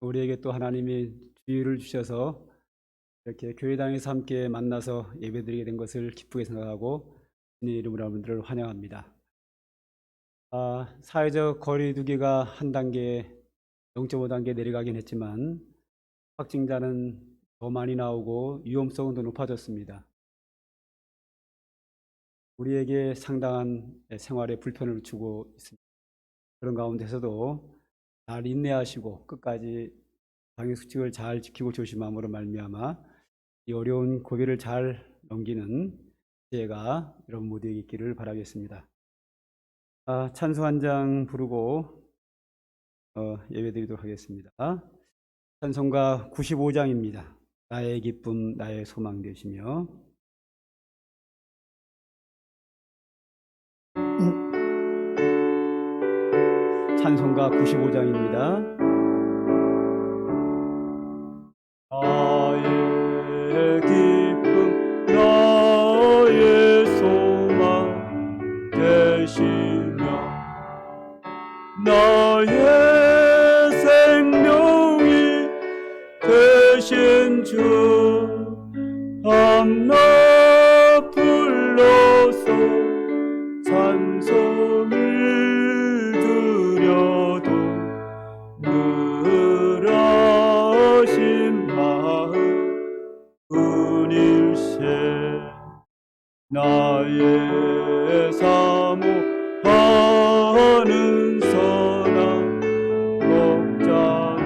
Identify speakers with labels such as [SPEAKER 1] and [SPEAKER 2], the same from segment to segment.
[SPEAKER 1] 우리에게 또 하나님이 주의를 주셔서 이렇게 교회당에서 함께 만나서 예배드리게 된 것을 기쁘게 생각하고 주님의 이름으로 여러분들을 환영합니다. 사회적 거리두기가 한 단계, 0.5단계 내려가긴 했지만 확진자는 더 많이 나오고 위험성은 더 높아졌습니다. 우리에게 상당한 생활에 불편을 주고 있습니다. 그런 가운데서도 잘 인내하시고 끝까지 방역수칙을 잘 지키고 조심함으로 말미암아 이 어려운 고비를 잘 넘기는 지혜가 여러분 모두에게 있기를 바라겠습니다. 찬송 한 장 부르고 예배드리도록 하겠습니다. 찬송가 95장입니다. 나의 기쁨 나의 소망 되시며. 찬송가 95장입니다. 나의 기쁨 나의 소망 되시며 나의 생명이 되신 주 밤낮 불러서 찬송을 드려도 늘 하신 마음 뿐일세. 나의 사모하는 선한 목자는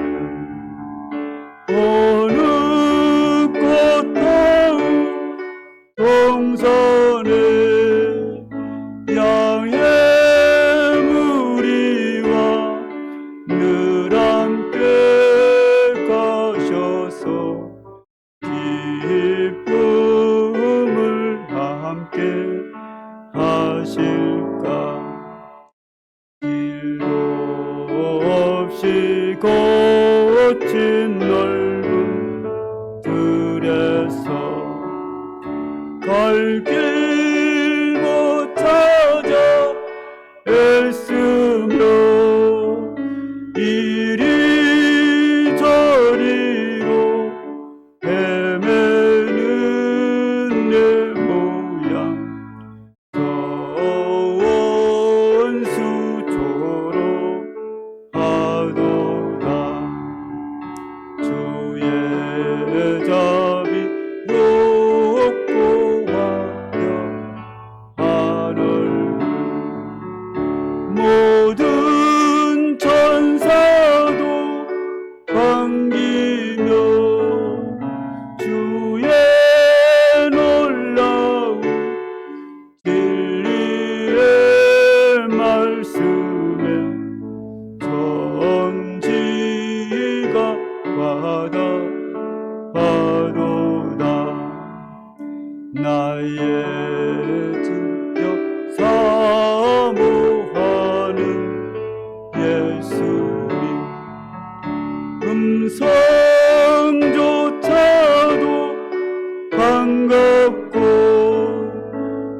[SPEAKER 1] 어느 꽃다운 동산에 양의 무리와 늘 함께 가셔서 기쁨을 함께 하실까. 길도 없이 거친 넓은 들에서 갈 길 못 찾아 애쓰며 이리저리로 헤매는 내 모양 원수초로 하도다. 주의 자비 높고하여 하늘 모든 천사도 반기며 주의 놀라운 진리의 말씀에 정지가 받아하도다. 나의 진정 사모하는 예수님 음성조차도 반갑고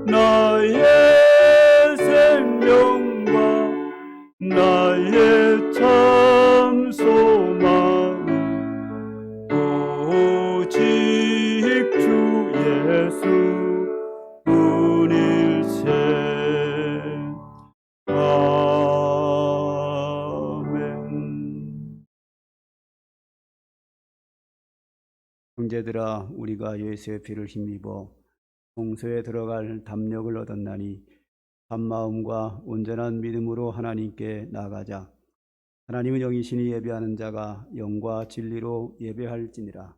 [SPEAKER 1] 나의 생명과 나의 참 소망은 오직 주 예수 뿐일세. 아멘. 형제들아, 우리가 예수의 피를 힘입어 성소에 들어갈 담력을 얻었나니 한마음과 온전한 믿음으로 하나님께 나아가자. 하나님은 영이시니 예배하는 자가 영과 진리로 예배할지니라.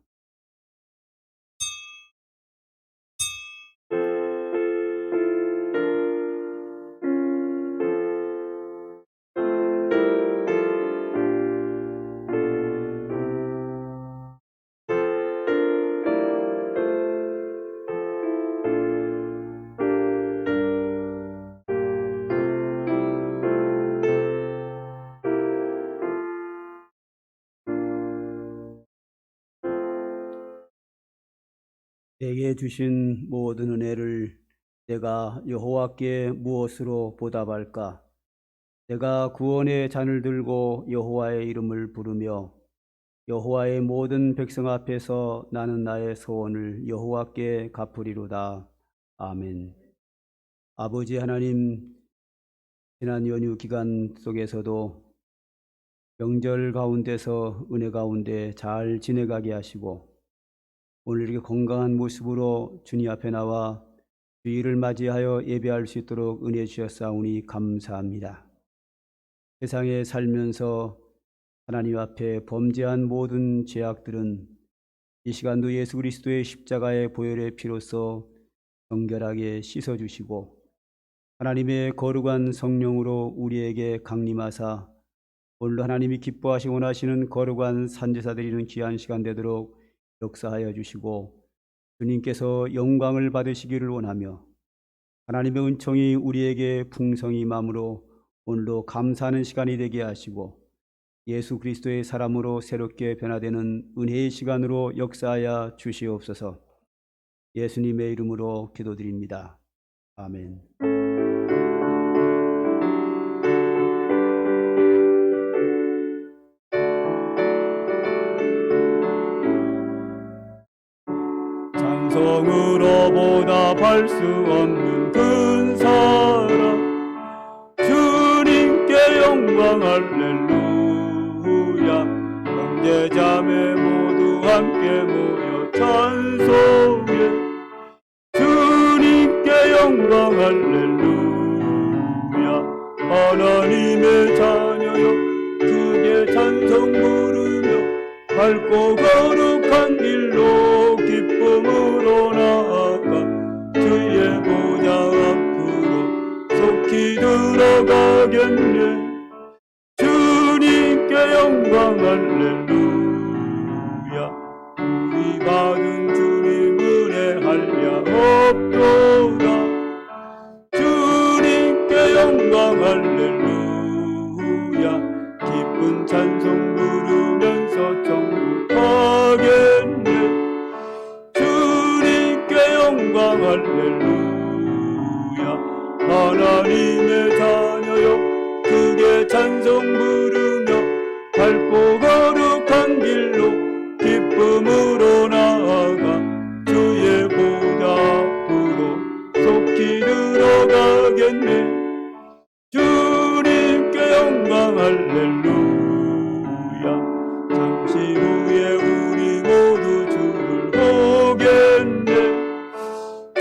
[SPEAKER 1] 내게 주신 모든 은혜를 내가 여호와께 무엇으로 보답할까? 내가 구원의 잔을 들고 여호와의 이름을 부르며 여호와의 모든 백성 앞에서 나는 나의 소원을 여호와께 갚으리로다. 아멘. 아버지 하나님, 지난 연휴 기간 속에서도 명절 가운데서 은혜 가운데 잘 지내가게 하시고 오늘 이렇게 건강한 모습으로 주님 앞에 나와 주일을 맞이하여 예배할 수 있도록 은혜 주셨사오니 감사합니다. 세상에 살면서 하나님 앞에 범죄한 모든 죄악들은 이 시간도 예수 그리스도의 십자가의 보혈의 피로써 정결하게 씻어주시고 하나님의 거룩한 성령으로 우리에게 강림하사 오늘도 하나님이 기뻐하시고 원하시는 거룩한 산제사 드리는 귀한 시간 되도록 역사하여 주시고 주님께서 영광을 받으시기를 원하며 하나님의 은총이 우리에게 풍성히 임함으로 오늘도 감사하는 시간이 되게 하시고 예수 그리스도의 사람으로 새롭게 변화되는 은혜의 시간으로 역사하여 주시옵소서. 예수님의 이름으로 기도드립니다. 아멘. 찬송으로 보답할 수 없는 큰 사랑 주님께 영광 할렐루야. 형제자매 모두 함께 모여 찬송해 주님께 영광 할렐루야. 하나님의 자녀여 크게 찬송 부르며 밝고 거룩한 길로 기쁨으로 나아가 주의 보좌 앞으로 속히 들어가겠네. 주님께 영광 할렐루야. 우리 받은 주님 은혜 한량 없도다. 주님께 영광 할렐루야. 기쁜 찬송 부르면서 천국 가겠네. 주님께 영광 할렐루야. 하나님의 자녀여 크게 찬송 부르며 밝고 거룩한 길로 기쁨으로 나아가 주의 보좌 앞으로 속히 들어가겠네. 주님께 영광 할렐루야. 잠시 후에 우리 모두 주를 보겠네.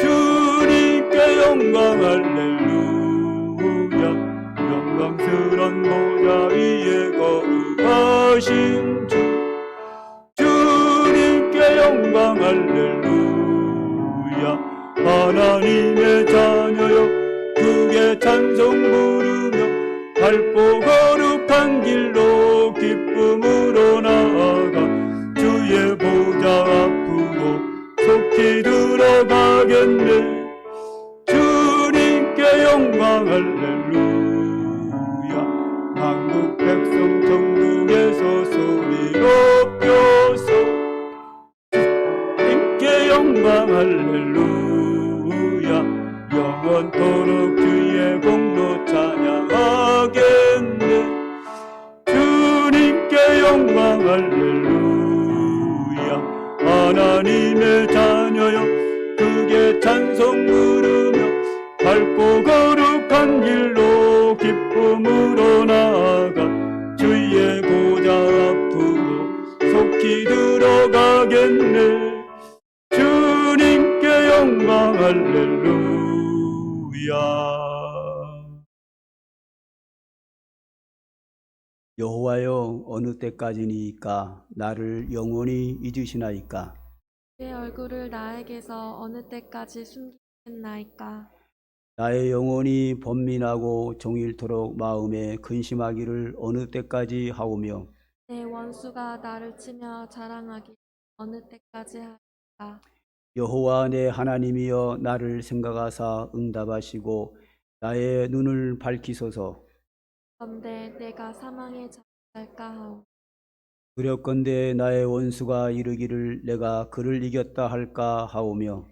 [SPEAKER 1] 주님께 영광 할렐루야. 영광스런 보좌 위에 거룩하신 주 주님께 영광 할렐루야. 하나님의 자녀여 크게 찬송 부르며 밝고 거룩한 길로 기쁨으로 나아가 주의 보좌 앞으로 속히 들어가겠네. 주님께 영광 할렐루야. 만국 백성 천국에서 소리 높여서 주님께 영광 할렐루야. 영원토록 주의 공로 찬양하겠네. 주님께 영광 할렐루야. 하나님의 자녀여 크게 찬송 부르며 밝고 거룩한 길로 기쁨으로 나아가 주의 보좌 앞으로 속히 들어가겠네. 주님께 영광 할렐루야. 여호와여 어느 때까지니까 나를 영원히 잊으시나이까.
[SPEAKER 2] 내 얼굴을 나에게서 어느 때까지 숨기겠나이까.
[SPEAKER 1] 나의 영혼이 번민하고 종일토록 마음에 근심하기를 어느 때까지 하오며
[SPEAKER 2] 내 원수가 나를 치며 자랑하기 어느 때까지 하리까.
[SPEAKER 1] 여호와 내 하나님이여 나를 생각하사 응답하시고 나의 눈을 밝히소서.
[SPEAKER 2] 그런데 내가 사망에 잠갈까 하오.
[SPEAKER 1] 두렵건대 나의 원수가 이르기를 내가 그를 이겼다 할까 하오며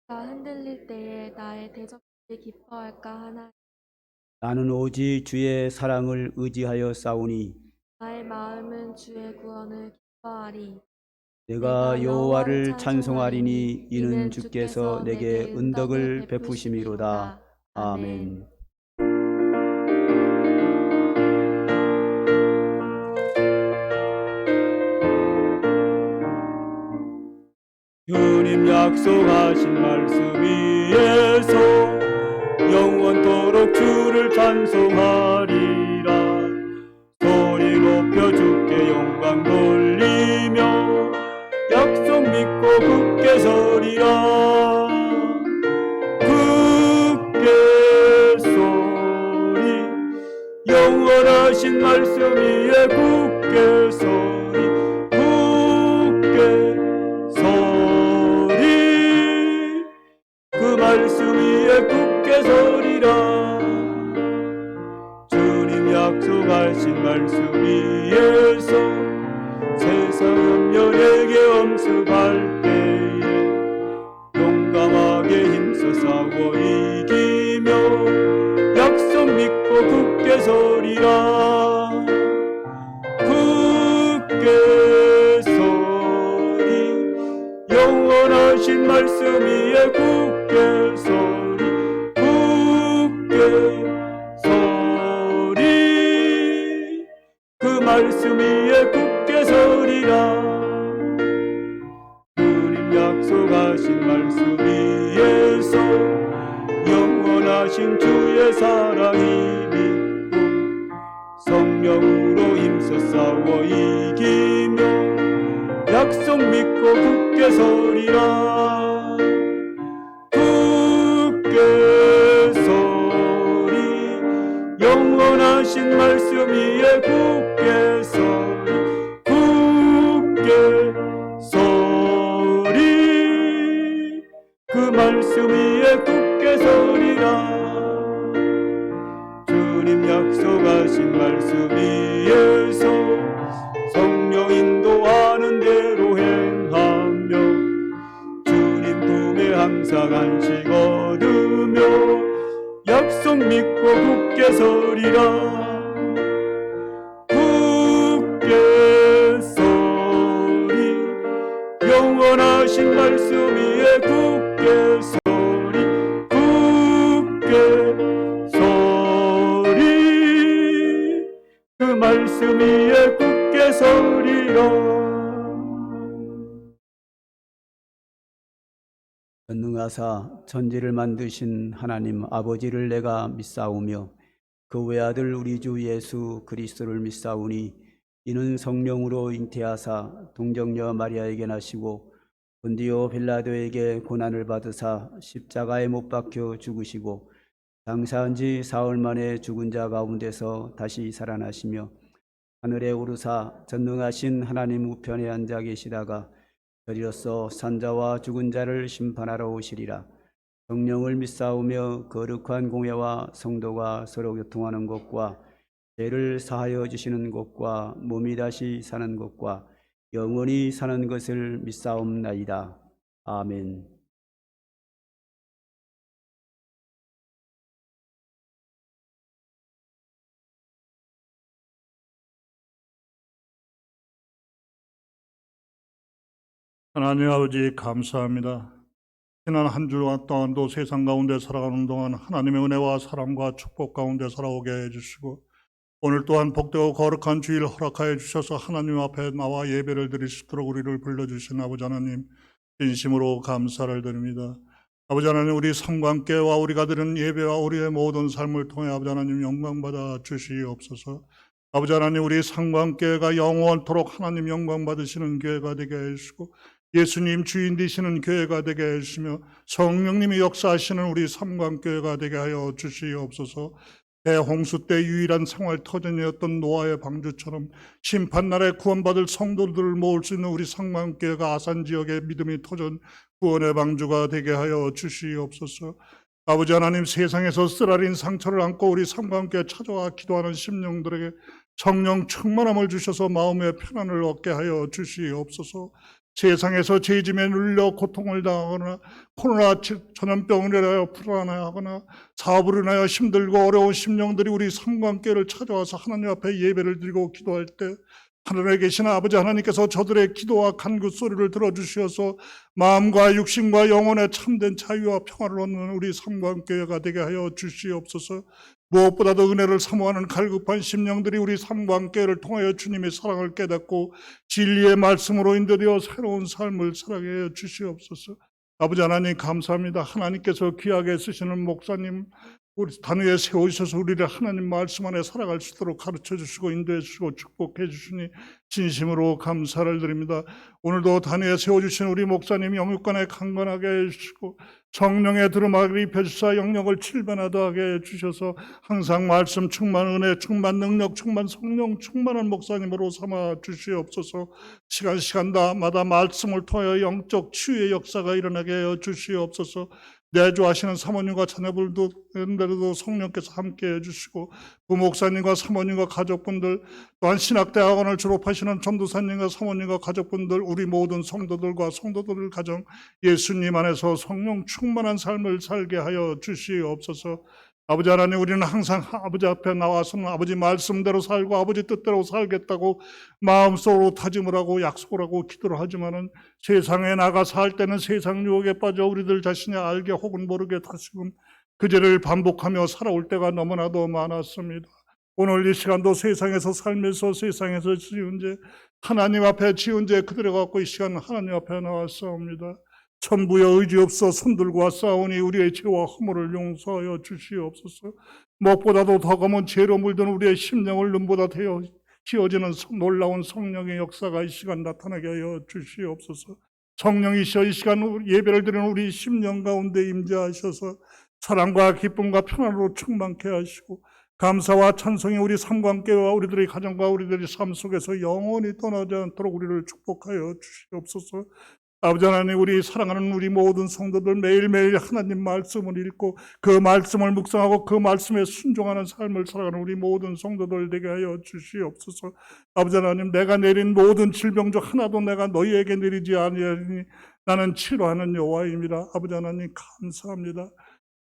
[SPEAKER 2] 내가 흔들릴 때에 나의 대적들이 기뻐할까 하나.
[SPEAKER 1] 나는 오직 주의 사랑을 의지하여 싸우니
[SPEAKER 2] 나의 마음은 주의 구원을 기뻐하리.
[SPEAKER 1] 내가 여호와를 찬송하리니 이는 주께서 내게 은덕을 베푸심이로다. 아멘. 주님 약속하신 말씀 위에서 영원토록 주를 찬송하리라. 소리 높여 주께 영광 돌리며 약속 믿고 굳게 서리라. 굳게 서리 영원하신 말씀 위에 굳게 서리. 굳게 서리 그 말씀 위에 굳게 서리라. 주님 약속하신 말씀 위에서 세상 염려에게 엄습할 때에 용감하게 힘써 싸워 이기며 약속 믿고 굳게 서리라. 굳게 서리 영원하신 말씀 위에 굳게 서리. 굳게 서리 그 말씀 위에 굳게 서리라. 주님 약속하신 말씀 위에서 영원하신 주의 사랑이 믿고 성령으로 힘써 싸워 이기며 약속 믿고 굳게 서리라. 굳게 서리 영원하신 말씀 위에 굳게 서리. 굳게 서리 그 말씀 위에 굳게 서리라. 주님 약속하신 말씀 위에서 성령 인도하는 대로 행하며 주님 품에 항상 안식 얻으며 약속 믿고 굳게 서리라. 굳게 서리 영원하신 말씀 위에 굳게 서리. 굳게 서리 그 말씀 위에 굳게 서리라. 전능하사 천지를 만드신 하나님 아버지를 내가 믿사오며 그 외아들 우리 주 예수 그리스도를 믿사오니 이는 성령으로 잉태하사 동정녀 마리아에게 나시고 본디오 빌라도에게 고난을 받으사 십자가에 못 박혀 죽으시고 장사한 지 사흘 만에 죽은 자 가운데서 다시 살아나시며 하늘에 오르사 전능하신 하나님 우편에 앉아 계시다가 저리로서 산자와 죽은 자를 심판하러 오시리라. 성령을 믿사오며 거룩한 공회와 성도가 서로 교통하는 것과 죄를 사하여 주시는 것과 몸이 다시 사는 것과 영원히 사는 것을 믿사옵나이다. 아멘.
[SPEAKER 3] 하나님 아버지 감사합니다. 지난 한 주간 동안도 세상 가운데 살아가는 동안 하나님의 은혜와 사랑과 축복 가운데 살아오게 해주시고 오늘 또한 복되고 거룩한 주일 허락하여 주셔서 하나님 앞에 나와 예배를 드릴 수 있도록 우리를 불러주신 아버지 하나님 진심으로 감사를 드립니다. 아버지 하나님 우리 삶과 함께와 우리가 드리는 예배와 우리의 모든 삶을 통해 아버지 하나님 영광받아 주시옵소서. 아버지 하나님 우리 삶과 함께가 영원토록 하나님 영광 받으시는 교회가 되게 해주시고 예수님 주인 되시는 교회가 되게 해주시며 성령님이 역사하시는 우리 삼광교회가 되게 하여 주시옵소서. 대홍수 때 유일한 생활 터전이었던 노아의 방주처럼 심판날에 구원받을 성도들을 모을 수 있는 우리 삼광교회가 아산지역의 믿음의 터전 구원의 방주가 되게 하여 주시옵소서. 아버지 하나님 세상에서 쓰라린 상처를 안고 우리 삼광교회 찾아와 기도하는 심령들에게 성령 충만함을 주셔서 마음의 편안을 얻게 하여 주시옵소서. 세상에서 죄짐에 눌려 고통을 당하거나 코로나 전염병을 인하여 불안해하거나 사업으로 인하여 힘들고 어려운 심령들이 우리 삼광교회를 찾아와서 하나님 앞에 예배를 드리고 기도할 때 하늘에 계신 아버지 하나님께서 저들의 기도와 간구 소리를 들어주시어서 마음과 육신과 영혼의 참된 자유와 평화를 얻는 우리 삼광교회가 되게 하여 주시옵소서. 무엇보다도 은혜를 사모하는 갈급한 심령들이 우리 삼광교회를 통하여 주님의 사랑을 깨닫고 진리의 말씀으로 인도되어 새로운 삶을 살아가게 하여 주시옵소서. 아버지 하나님 감사합니다. 하나님께서 귀하게 쓰시는 목사님 우리 단위에 세우셔서 우리를 하나님 말씀 안에 살아갈 수 있도록 가르쳐 주시고 인도해 주시고 축복해 주시니 진심으로 감사를 드립니다. 오늘도 단위에 세워주신 우리 목사님 영육간에 강건하게 해주시고 성령의 두루마기를 입혀주사 영역을 칠변하게 해주셔서 항상 말씀 충만, 은혜 충만, 능력 충만, 성령 충만한 목사님으로 삼아 주시옵소서. 시간마다 말씀을 통하여 영적 치유의 역사가 일어나게 해 주시옵소서. 내주하시는 사모님과 자녀분들도 성령께서 함께해 주시고 부목사님과 사모님과 가족분들 또한 신학대학원을 졸업하시는 전도사님과 사모님과 가족분들 우리 모든 성도들과 성도들 가정 예수님 안에서 성령 충만한 삶을 살게 하여 주시옵소서. 아버지 하나님 우리는 항상 아버지 앞에 나와서는 아버지 말씀대로 살고 아버지 뜻대로 살겠다고 마음속으로 다짐을 하고 약속을 하고 기도를 하지만은 세상에 나가 살 때는 세상 유혹에 빠져 우리들 자신이 알게 혹은 모르게 다시금 그 죄를 반복하며 살아올 때가 너무나도 많았습니다. 오늘 이 시간도 세상에서 살면서 세상에서 지은 죄 하나님 앞에 지은 죄 그대로 갖고 이 시간 하나님 앞에 나왔사옵니다. 천부여 의지 없어 손들고 싸우니 우리의 죄와 허물을 용서하여 주시옵소서. 무엇보다도 더 검은 죄로 물든 우리의 심령을 눈보다 되어 지어지는 놀라운 성령의 역사가 이 시간 나타나게 하여 주시옵소서. 성령이시여 이 시간 예배를 드리는 우리 심령 가운데 임재하셔서 사랑과 기쁨과 평안으로 충만케 하시고 감사와 찬송이 우리 삼광교회와 우리들의 가정과 우리들의 삶 속에서 영원히 떠나지 않도록 우리를 축복하여 주시옵소서. 아버지 하나님 우리 사랑하는 우리 모든 성도들 매일매일 하나님 말씀을 읽고 그 말씀을 묵상하고 그 말씀에 순종하는 삶을 살아가는 우리 모든 성도들 되게 하여 주시옵소서. 아버지 하나님 내가 내린 모든 질병 중 하나도 내가 너희에게 내리지 아니하니 나는 치료하는 여호와입니다. 아버지 하나님 감사합니다.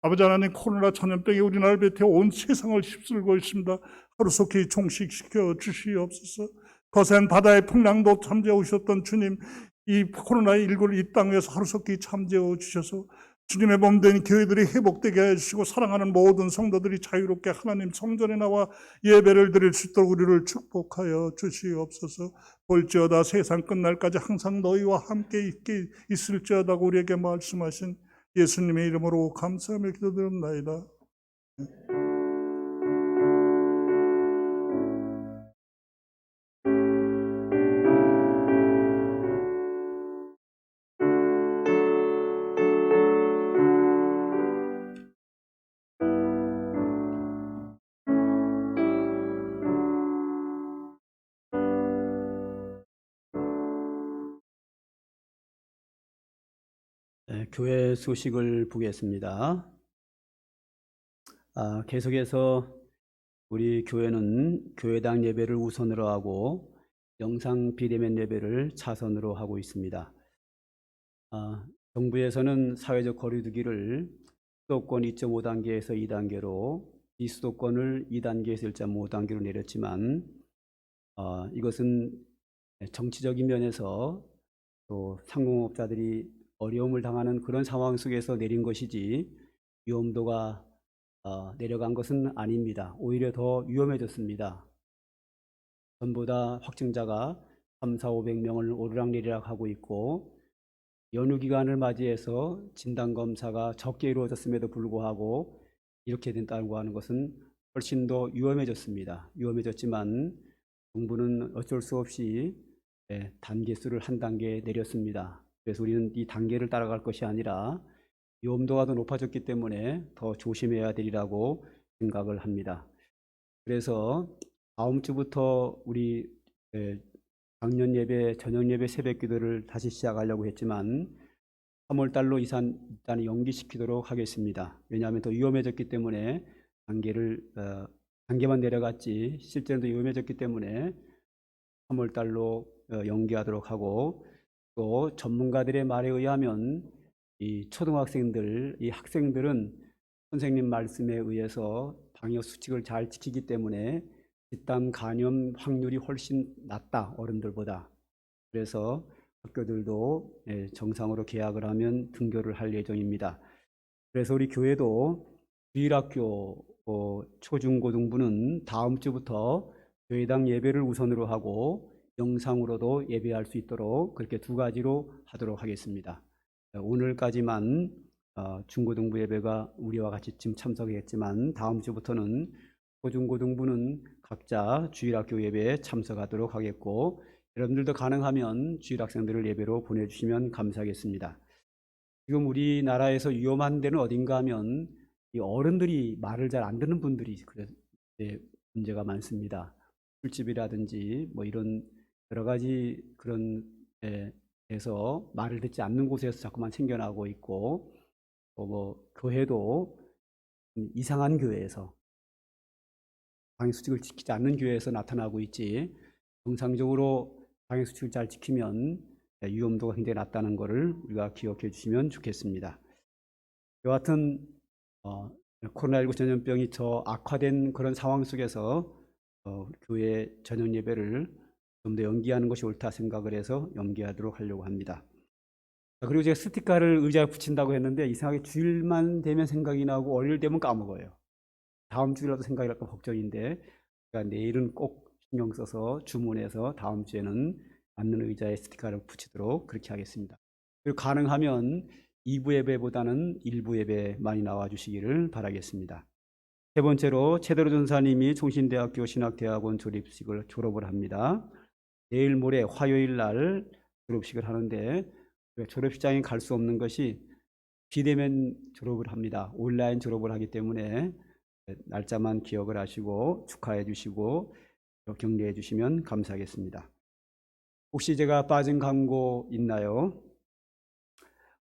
[SPEAKER 3] 아버지 하나님 코로나 전염병이 우리나라를 비롯해 온 세상을 휩쓸고 있습니다. 하루속히 종식시켜 주시옵소서. 거센 바다의 풍랑도 잠재워 오셨던 주님 이 코로나19를 이 땅에서 하루속히 잠재워 주셔서 주님의 몸된 교회들이 회복되게 해주시고 사랑하는 모든 성도들이 자유롭게 하나님 성전에 나와 예배를 드릴 수 있도록 우리를 축복하여 주시옵소서. 볼지어다 세상 끝날까지 항상 너희와 함께 있을지어다고 우리에게 말씀하신 예수님의 이름으로 감사하며 기도드립나이다.
[SPEAKER 1] 교회 소식을 보겠습니다. 계속해서 우리 교회는 교회당 예배를 우선으로 하고 영상 비대면 예배를 차선으로 하고 있습니다. 정부에서는 사회적 거리두기를 수도권 2.5단계에서 2단계로 비수도권을 2단계에서 1.5단계로 내렸지만 이것은 정치적인 면에서 또 상공업자들이 어려움을 당하는 그런 상황 속에서 내린 것이지 위험도가 내려간 것은 아닙니다. 오히려 더 위험해졌습니다. 전보다 확진자가 3, 4, 500명을 오르락내리락 하고 있고 연휴 기간을 맞이해서 진단검사가 적게 이루어졌음에도 불구하고 이렇게 된다고 하는 것은 훨씬 더 위험해졌습니다. 위험해졌지만 정부는 어쩔 수 없이 단계수를 한 단계 내렸습니다. 그래서 우리는 이 단계를 따라갈 것이 아니라 위험도가 더 높아졌기 때문에 더 조심해야 되리라고 생각을 합니다. 그래서 다음 주부터 우리 작년 예배, 저녁 예배 새벽 기도를 다시 시작하려고 했지만 3월 달로 일단 연기시키도록 하겠습니다. 왜냐하면 더 위험해졌기 때문에 단계만 내려갔지 실제로 더 위험해졌기 때문에 3월 달로 연기하도록 하고 또 전문가들의 말에 의하면 이 초등학생들, 이 학생들은 선생님 말씀에 의해서 방역 수칙을 잘 지키기 때문에 집단 감염 확률이 훨씬 낮다, 어른들보다. 그래서 학교들도 정상으로 개학을 하면 등교를 할 예정입니다. 그래서 우리 교회도 주일학교 초중고등부는 다음 주부터 교회당 예배를 우선으로 하고 영상으로도 예배할 수 있도록 그렇게 두 가지로 하도록 하겠습니다. 오늘까지만 중고등부 예배가 우리와 같이 지금 참석했지만 다음 주부터는 초중고등부는 각자 주일학교 예배에 참석하도록 하겠고, 여러분들도 가능하면 주일학생들을 예배로 보내주시면 감사하겠습니다. 지금 우리나라에서 위험한 데는 어딘가 하면 이 어른들이 말을 잘 안 듣는 분들이 문제가 많습니다. 술집이라든지 뭐 이런 여러 가지 그런 데서 말을 듣지 않는 곳에서 자꾸만 생겨나고 있고, 또 뭐 교회도 이상한 교회에서 방역수칙을 지키지 않는 교회에서 나타나고 있지, 정상적으로 방역수칙을 잘 지키면 위험도가 굉장히 낮다는 것을 우리가 기억해 주시면 좋겠습니다. 여하튼 코로나19 전염병이 더 악화된 그런 상황 속에서 교회 저녁 예배를 좀 더 연기하는 것이 옳다 생각을 해서 연기하도록 하려고 합니다. 그리고 제가 스티커를 의자에 붙인다고 했는데 이상하게 주일만 되면 생각이 나고 월요일 되면 까먹어요. 다음 주라도 생각이 날까 걱정인데, 제가 내일은 꼭 신경 써서 주문해서 다음 주에는 맞는 의자에 스티커를 붙이도록 그렇게 하겠습니다. 그리고 가능하면 2부 예배보다는 1부 예배 많이 나와 주시기를 바라겠습니다. 세 번째로 최대로 전사님이 총신대학교 신학대학원 졸업을 합니다. 내일 모레 화요일 날 졸업식을 하는데 졸업식장에 갈 수 없는 것이 비대면 졸업을 합니다. 온라인 졸업을 하기 때문에 날짜만 기억을 하시고 축하해 주시고 격려해 주시면 감사하겠습니다. 혹시 제가 빠진 광고 있나요?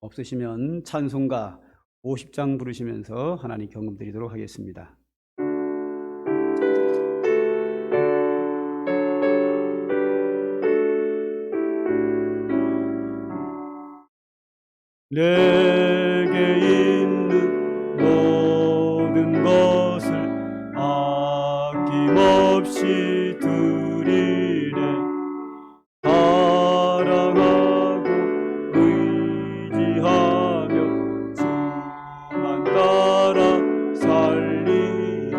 [SPEAKER 1] 없으시면 찬송가 50장 부르시면서 하나님 경금 드리도록 하겠습니다. 내게 있는 모든 것을 아낌없이 드리네. 사랑하고 의지하며 주만 따라 살리라.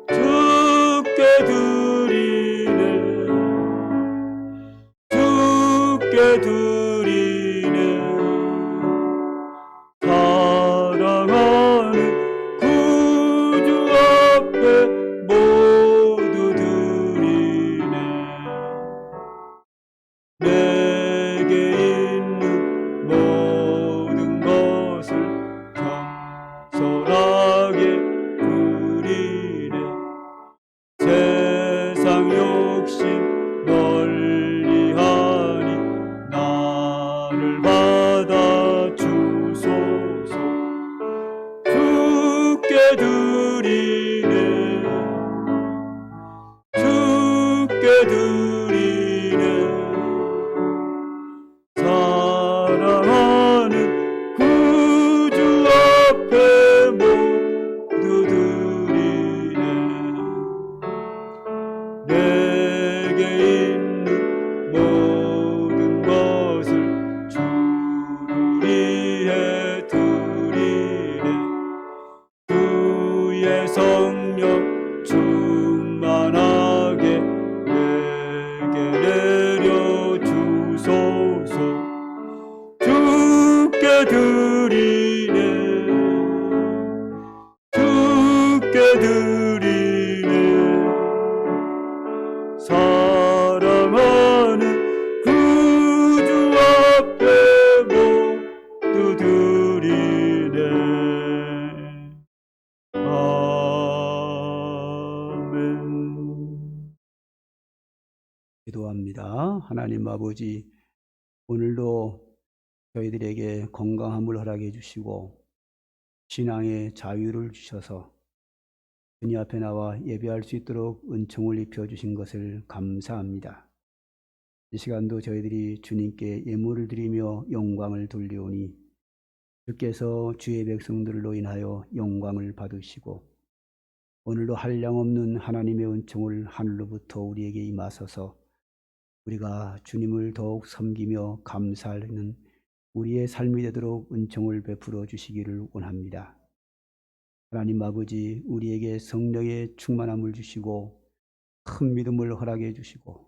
[SPEAKER 1] 주께 드리네. 주께 드리네. 사랑하는 구주 앞에 모두 드리네. 내게 있는 모든 것을 겸손하게 드리네. 세상 욕심 멀리하니 나를 받아 주소서. 주께 드리네. 주께 드리네. 사랑하는 구주 앞에 모두 드리네. 내게 있는 모든 것을 주를 위해 드리네. 주의 성령 충만하게 내게 내려 주소서. 주께 드리네. 주께 드리네. 사랑하는 구주 앞에 모두 드리네. 아멘. 기도합니다. 하나님 아버지, 오늘도 저희들에게 건강함을 허락해 주시고 신앙의 자유를 주셔서 주님 앞에 나와 예배할 수 있도록 은총을 입혀 주신 것을 감사합니다. 이 시간도 저희들이 주님께 예물을 드리며 영광을 돌리오니 주께서 주의 백성들로 인하여 영광을 받으시고 오늘도 한량없는 하나님의 은총을 하늘로부터 우리에게 임하소서. 우리가 주님을 더욱 섬기며 감사하는 우리의 삶이 되도록 은총을 베풀어 주시기를 원합니다. 하나님 아버지, 우리에게 성령의 충만함을 주시고 큰 믿음을 허락해 주시고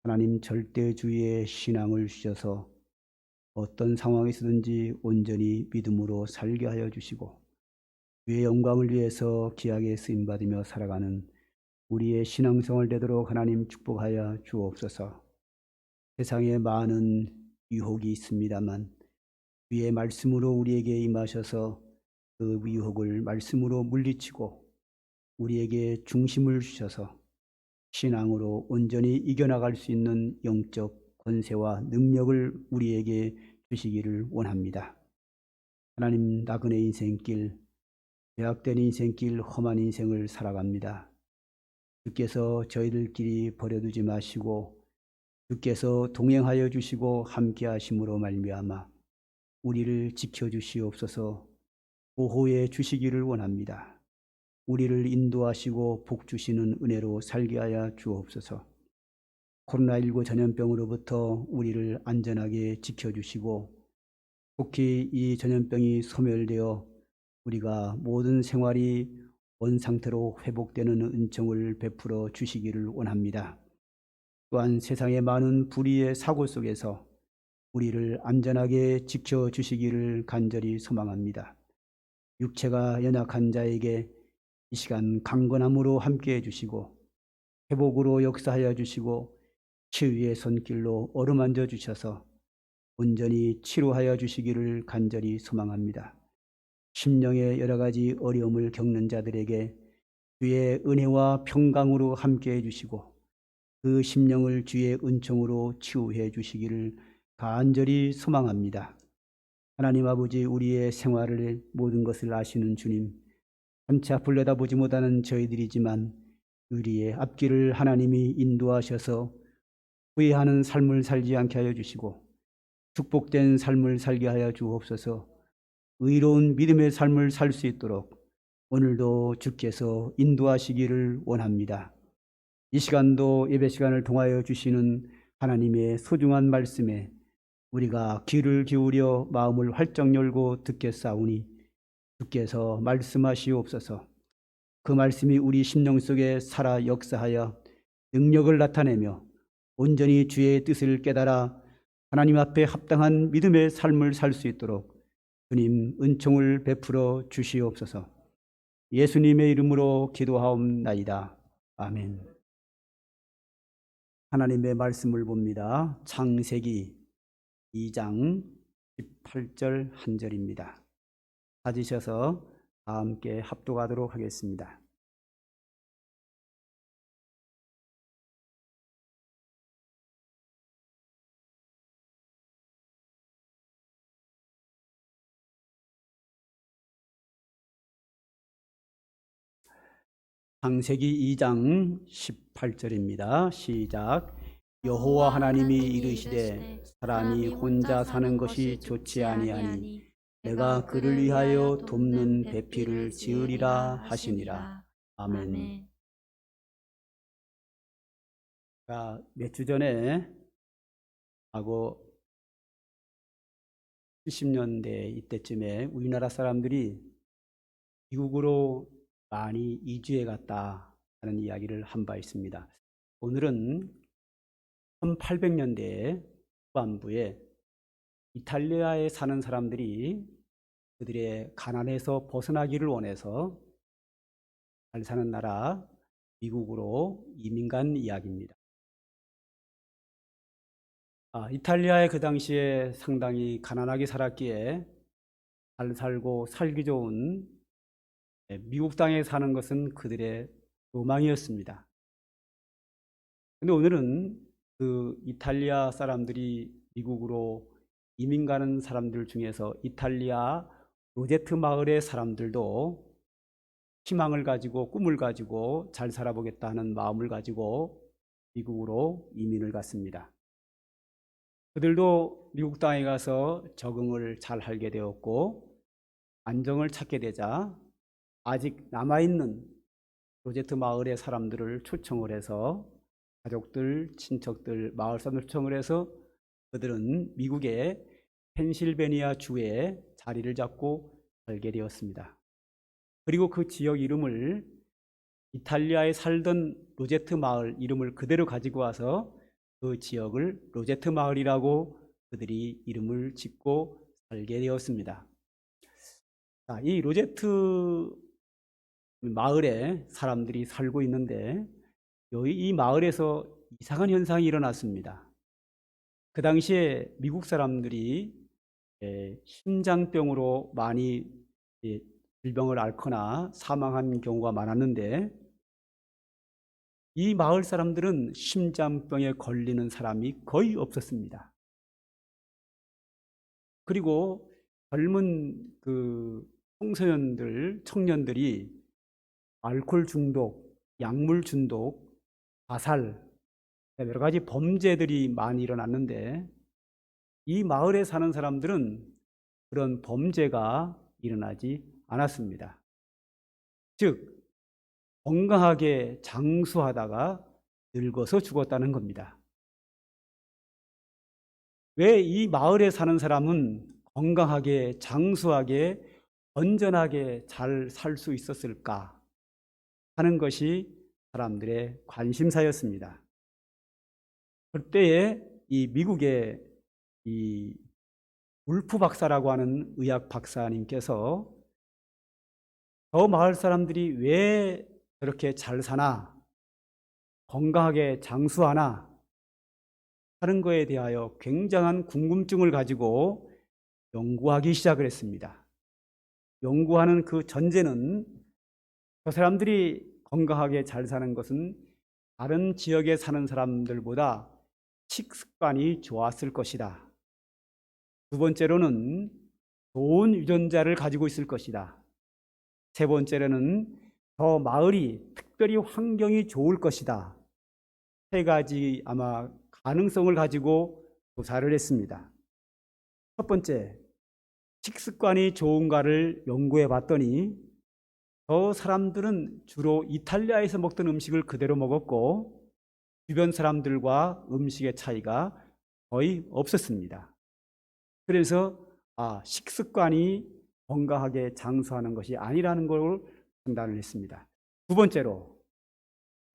[SPEAKER 1] 하나님 절대주의의 신앙을 주셔서 어떤 상황에서든지 온전히 믿음으로 살게 하여 주시고 주의 영광을 위해서 귀하게 쓰임받으며 살아가는 우리의 신앙생활 되도록 하나님 축복하여 주옵소서. 세상에 많은 유혹이 있습니다만 주의 말씀으로 우리에게 임하셔서 그 유혹을 말씀으로 물리치고 우리에게 중심을 주셔서 신앙으로 온전히 이겨나갈 수 있는 영적 권세와 능력을 우리에게 주시기를 원합니다. 하나님, 나그네 인생길, 죄악된 인생길, 험한 인생을 살아갑니다. 주께서 저희들끼리 버려두지 마시고 주께서 동행하여 주시고 함께 하심으로 말미암아 우리를 지켜주시옵소서. 보호해 주시기를 원합니다. 우리를 인도하시고 복 주시는 은혜로 살게 하여 주옵소서. 코로나19 전염병으로부터 우리를 안전하게 지켜주시고 특히 이 전염병이 소멸되어 우리가 모든 생활이 원상태로 회복되는 은총을 베풀어 주시기를 원합니다. 또한 세상의 많은 불의의 사고 속에서 우리를 안전하게 지켜주시기를 간절히 소망합니다. 육체가 연약한 자에게 이 시간 강건함으로 함께해 주시고 회복으로 역사하여 주시고 치유의 손길로 어루만져 주셔서 온전히 치료하여 주시기를 간절히 소망합니다. 심령의 여러 가지 어려움을 겪는 자들에게 주의 은혜와 평강으로 함께해 주시고 그 심령을 주의 은총으로 치유해 주시기를 간절히 소망합니다. 하나님 아버지, 우리의 생활을 모든 것을 아시는 주님, 한치 앞을 내다보지 못하는 저희들이지만 우리의 앞길을 하나님이 인도하셔서 후회하는 삶을 살지 않게 하여 주시고 축복된 삶을 살게 하여 주옵소서. 의로운 믿음의 삶을 살 수 있도록 오늘도 주께서 인도하시기를 원합니다. 이 시간도 예배 시간을 통하여 주시는 하나님의 소중한 말씀에 우리가 귀를 기울여 마음을 활짝 열고 듣겠사오니 주께서 말씀하시옵소서. 그 말씀이 우리 심령 속에 살아 역사하여 능력을 나타내며 온전히 주의 뜻을 깨달아 하나님 앞에 합당한 믿음의 삶을 살 수 있도록 주님 은총을 베풀어 주시옵소서. 예수님의 이름으로 기도하옵나이다. 아멘. 하나님의 말씀을 봅니다. 창세기 2장 18절 한 절입니다. 찾으셔서 다 함께 합독하도록 하겠습니다. 창세기 2장 18절입니다. 시작. 여호와 하나님이 이르시되 사람이 혼자 사는 것이 좋지 아니하니 내가 그를 위하여 돕는 배필을 지으리라 하시니라. 아멘. 몇 주 전에 하고 70년대 이때쯤에 우리나라 사람들이 미국으로 많이 이주해 갔다 하는 이야기를 한 바 있습니다. 오늘은 1800년대 후반부에 이탈리아에 사는 사람들이 그들의 가난에서 벗어나기를 원해서 잘 사는 나라 미국으로 이민 간 이야기입니다. 이탈리아에 그 당시에 상당히 가난하게 살았기에 잘 살고 살기 좋은 미국 땅에 사는 것은 그들의 로망이었습니다. 그런데 오늘은 그 이탈리아 사람들이 미국으로 이민 가는 사람들 중에서 이탈리아 로제트 마을의 사람들도 희망을 가지고 꿈을 가지고 잘 살아보겠다 하는 마음을 가지고 미국으로 이민을 갔습니다. 그들도 미국 땅에 가서 적응을 잘 하게 되었고 안정을 찾게 되자 아직 남아있는 로제트 마을의 사람들을 초청을 해서 가족들, 친척들, 마을 사람들 초청을 해서 그들은 미국의 펜실베니아 주에 자리를 잡고 살게 되었습니다. 그리고 그 지역 이름을 이탈리아에 살던 로제트 마을 이름을 그대로 가지고 와서 그 지역을 로제트 마을이라고 그들이 이름을 짓고 살게 되었습니다. 자, 이 로제트 마을에 사람들이 살고 있는데 이 마을에서 이상한 현상이 일어났습니다. 그 당시에 미국 사람들이 심장병으로 많이 질병을 앓거나 사망한 경우가 많았는데 이 마을 사람들은 심장병에 걸리는 사람이 거의 없었습니다. 그리고 젊은 그 청소년들, 청년들이 알코올 중독, 약물 중독, 자살, 여러 가지 범죄들이 많이 일어났는데 이 마을에 사는 사람들은 그런 범죄가 일어나지 않았습니다. 즉, 건강하게 장수하다가 늙어서 죽었다는 겁니다. 왜 이 마을에 사는 사람은 건강하게 장수하게 건전하게 잘 살 수 있었을까 하는 것이 사람들의 관심사였습니다. 그때에 이 미국의 이 울프 박사라고 하는 의학 박사님께서 저 마을 사람들이 왜 저렇게 잘 사나, 건강하게 장수하나 하는 것에 대하여 굉장한 궁금증을 가지고 연구하기 시작을 했습니다. 연구하는 그 전제는 저 사람들이 건강하게 잘 사는 것은 다른 지역에 사는 사람들보다 식습관이 좋았을 것이다. 두 번째로는 좋은 유전자를 가지고 있을 것이다. 세 번째로는 저 마을이 특별히 환경이 좋을 것이다. 세 가지 아마 가능성을 가지고 조사를 했습니다. 첫 번째, 식습관이 좋은가를 연구해 봤더니 저 사람들은 주로 이탈리아에서 먹던 음식을 그대로 먹었고 주변 사람들과 음식의 차이가 거의 없었습니다. 그래서 식습관이 건강하게 장수하는 것이 아니라는 걸 판단을 했습니다. 두 번째로,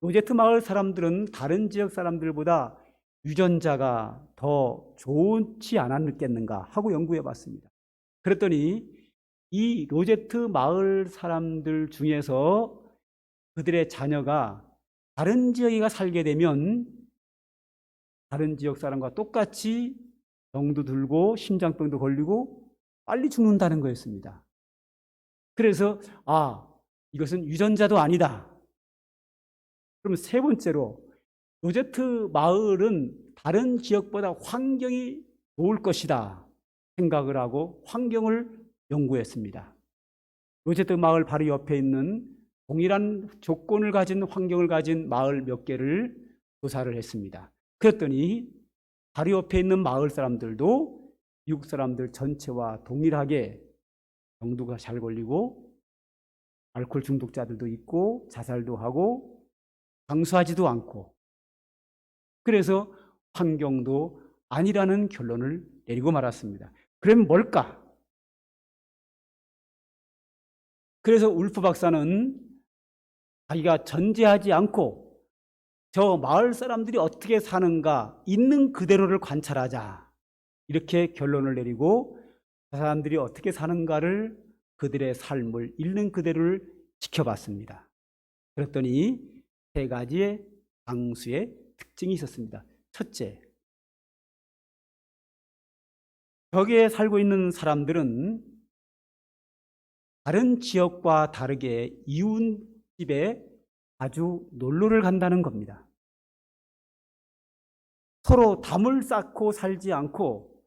[SPEAKER 1] 로제트 마을 사람들은 다른 지역 사람들보다 유전자가 더 좋지 않았겠는가 하고 연구해 봤습니다. 그랬더니 이 로제트 마을 사람들 중에서 그들의 자녀가 다른 지역에 가 살게 되면 다른 지역 사람과 똑같이 병도 들고 심장병도 걸리고 빨리 죽는다는 거였습니다. 그래서 이것은 유전자도 아니다. 그럼 세 번째로, 로제트 마을은 다른 지역보다 환경이 좋을 것이다 생각을 하고 환경을 연구했습니다. 로제트 마을 바로 옆에 있는 동일한 조건을 가진 환경을 가진 마을 몇 개를 조사를 했습니다. 그랬더니 바로 옆에 있는 마을 사람들도 미국 사람들 전체와 동일하게 병도가 잘 걸리고 알코올 중독자들도 있고 자살도 하고 장수하지도 않고, 그래서 환경도 아니라는 결론을 내리고 말았습니다. 그럼 뭘까? 그래서 울프 박사는 자기가 전제하지 않고 저 마을 사람들이 어떻게 사는가 있는 그대로를 관찰하자 이렇게 결론을 내리고 그 사람들이 어떻게 사는가를 그들의 삶을 있는 그대로를 지켜봤습니다. 그랬더니 세 가지의 장수의 특징이 있었습니다. 첫째, 여기에 살고 있는 사람들은 다른 지역과 다르게 이웃집에 자주 놀러를 간다는 겁니다. 서로 담을 쌓고 살지 않고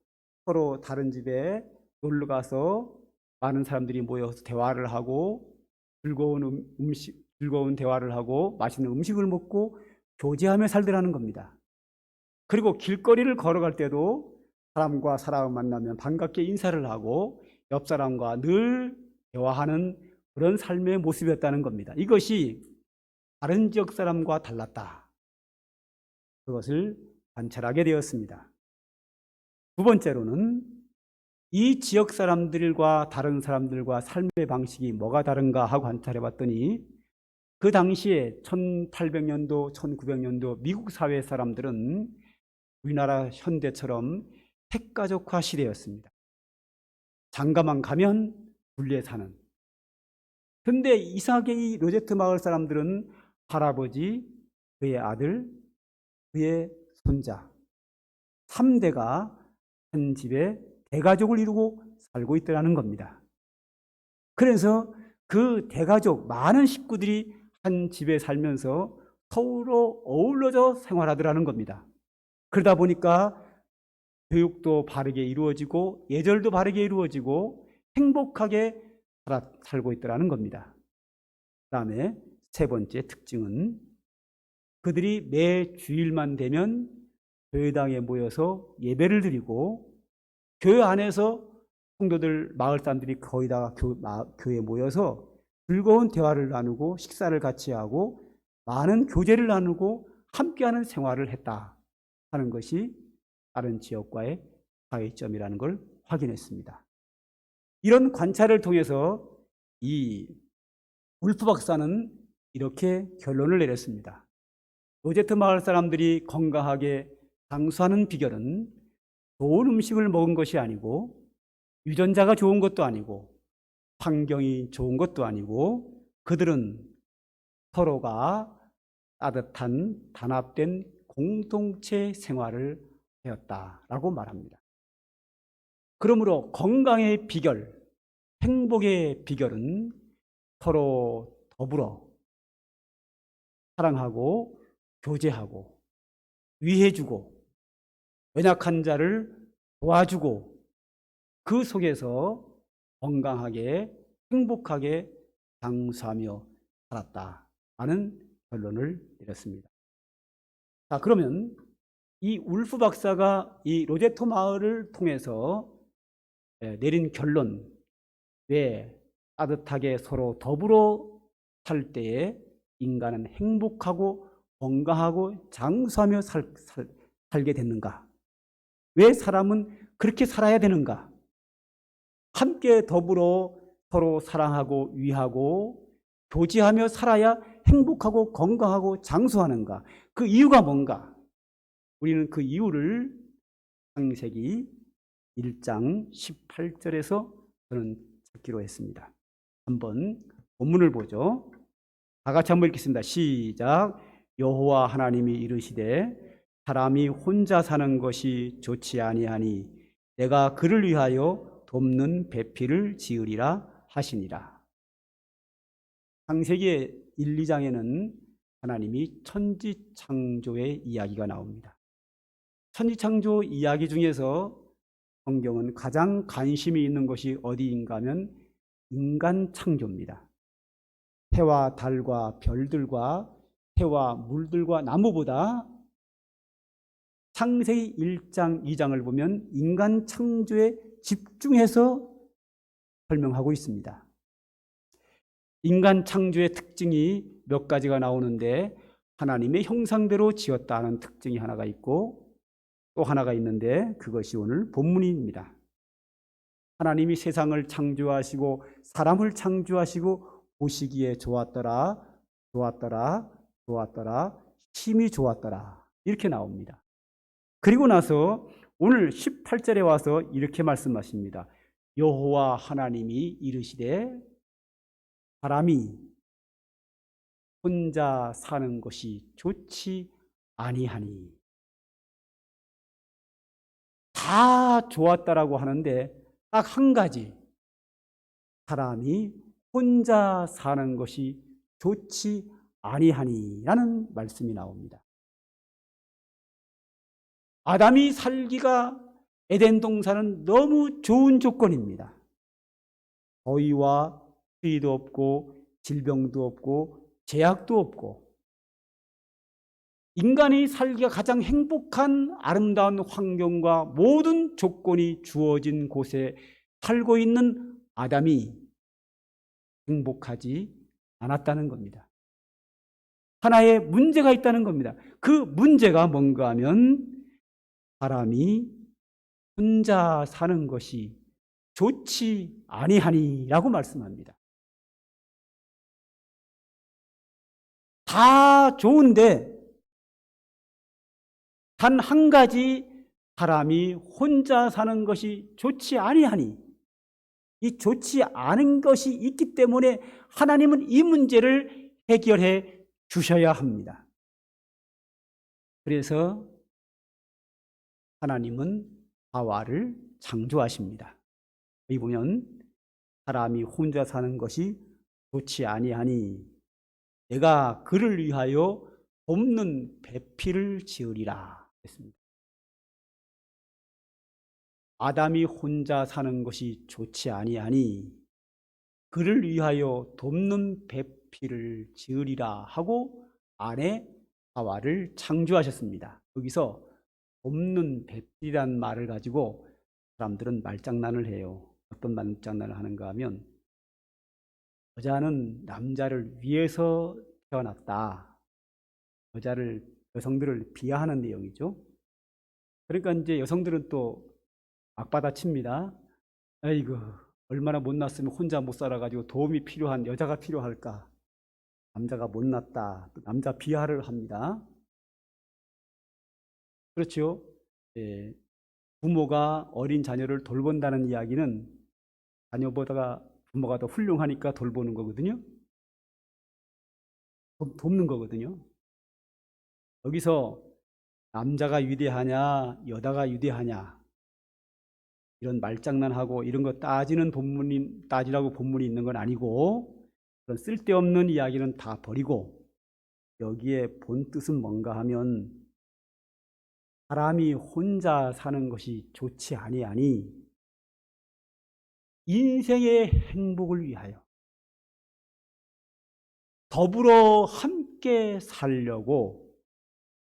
[SPEAKER 1] 서로 다른 집에 놀러 가서 많은 사람들이 모여서 대화를 하고 즐거운 대화를 하고 맛있는 음식을 먹고 교제하며 살더라는 겁니다. 그리고 길거리를 걸어갈 때도 사람과 사람을 만나면 반갑게 인사를 하고 옆 사람과 늘 대화하는 그런 삶의 모습이었다는 겁니다. 이것이 다른 지역 사람과 달랐다. 그것을 관찰하게 되었습니다. 두 번째로는 이 지역 사람들과 다른 사람들과 삶의 방식이 뭐가 다른가 하고 관찰해 봤더니 그 당시에 1800년도, 1900년도 미국 사회 사람들은 우리나라 현대처럼 핵가족화 시대였습니다. 장가만 가면 분리해 사는. 근데 이상하게 이 로제트 마을 사람들은 할아버지, 그의 아들, 그의 손자 3대가 한 집에 대가족을 이루고 살고 있더라는 겁니다. 그래서 그 대가족 많은 식구들이 한 집에 살면서 서로 어우러져 생활하더라는 겁니다. 그러다 보니까 교육도 바르게 이루어지고 예절도 바르게 이루어지고 행복하게 살고 있더라는 겁니다. 그 다음에 세 번째 특징은 그들이 매 주일만 되면 교회당에 모여서 예배를 드리고 교회 안에서 성도들, 마을 사람들이 거의 다 교회에 모여서 즐거운 대화를 나누고 식사를 같이 하고 많은 교제를 나누고 함께하는 생활을 했다 하는 것이 다른 지역과의 차이점이라는 걸 확인했습니다. 이런 관찰을 통해서 이 울프 박사는 이렇게 결론을 내렸습니다. 로제트 마을 사람들이 건강하게 장수하는 비결은 좋은 음식을 먹은 것이 아니고 유전자가 좋은 것도 아니고 환경이 좋은 것도 아니고 그들은 서로가 따뜻한 단합된 공동체 생활을 하였다라고 말합니다. 그러므로 건강의 비결, 행복의 비결은 서로 더불어 사랑하고 교제하고 위해주고 연약한 자를 도와주고 그 속에서 건강하게 행복하게 장수하며 살았다라는 결론을 내렸습니다. 자, 그러면 이 울프 박사가 이 로제트 마을을 통해서 내린 결론, 왜 따뜻하게 서로 더불어 살 때에 인간은 행복하고 건강하고 장수하며 살게 됐는가? 왜 사람은 그렇게 살아야 되는가? 함께 더불어 서로 사랑하고 위하고 교제하며 살아야 행복하고 건강하고 장수하는가? 그 이유가 뭔가? 우리는 그 이유를 창세기 1장 18절에서 저는 찾기로 했습니다. 한번 본문을 보죠. 다 같이 한번 읽겠습니다. 시작. 여호와 하나님이 이르시되 사람이 혼자 사는 것이 좋지 아니하니 내가 그를 위하여 돕는 배필을 지으리라 하시니라. 창세기 1, 2장에는 하나님이 천지창조의 이야기가 나옵니다. 천지창조 이야기 중에서 성경은 가장 관심이 있는 것이 어디인가 하면 인간 창조입니다. 해와 달과 별들과 해와 물들과 나무보다 창세기 1장, 2장을 보면 인간 창조에 집중해서 설명하고 있습니다. 인간 창조의 특징이 몇 가지가 나오는데 하나님의 형상대로 지었다는 특징이 하나가 있고 또 하나가 있는데 그것이 오늘 본문입니다. 하나님이 세상을 창조하시고 사람을 창조하시고 보시기에 좋았더라, 좋았더라, 좋았더라, 심히 좋았더라 이렇게 나옵니다. 그리고 나서 오늘 18절에 와서 이렇게 말씀하십니다. 여호와 하나님이 이르시되 사람이 혼자 사는 것이 좋지 아니하니. 다 좋았다라고 하는데 딱 한 가지, 사람이 혼자 사는 것이 좋지 아니하니라는 말씀이 나옵니다. 아담이 살기가 에덴 동산은 너무 좋은 조건입니다. 더위와 추위도 없고 질병도 없고 제약도 없고 인간이 살기가 가장 행복한 아름다운 환경과 모든 조건이 주어진 곳에 살고 있는 아담이 행복하지 않았다는 겁니다. 하나의 문제가 있다는 겁니다. 그 문제가 뭔가 하면 사람이 혼자 사는 것이 좋지 아니하니라고 말씀합니다. 다 좋은데 단 한 가지 사람이 혼자 사는 것이 좋지 아니하니, 이 좋지 않은 것이 있기 때문에 하나님은 이 문제를 해결해 주셔야 합니다. 그래서 하나님은 하와를 창조하십니다. 여기 보면 사람이 혼자 사는 것이 좋지 아니하니 내가 그를 위하여 돕는 배필을 지으리라 했습니다. 아담이 혼자 사는 것이 좋지 아니하니 그를 위하여 돕는 배필을 지으리라 하고 아내 하와를 창조하셨습니다. 여기서 돕는 배필이란 말을 가지고 사람들은 말장난을 해요. 어떤 말장난을 하는가 하면 여자는 남자를 위해서 태어났다. 여성들을 비하하는 내용이죠. 그러니까 이제 여성들은 또 막받아칩니다. 아이고, 얼마나 못났으면 혼자 못 살아가지고 도움이 필요한 여자가 필요할까. 남자가 못났다. 또 남자 비하를 합니다. 그렇죠. 예, 부모가 어린 자녀를 돌본다는 이야기는 자녀보다가 부모가 더 훌륭하니까 돌보는 거거든요. 돕는 거거든요. 여기서 남자가 위대하냐 여자가 위대하냐 이런 말장난하고 이런 거 따지라고 본문이 있는 건 아니고, 그런 쓸데없는 이야기는 다 버리고 여기에 본 뜻은 뭔가 하면 사람이 혼자 사는 것이 좋지 아니하니 인생의 행복을 위하여 더불어 함께 살려고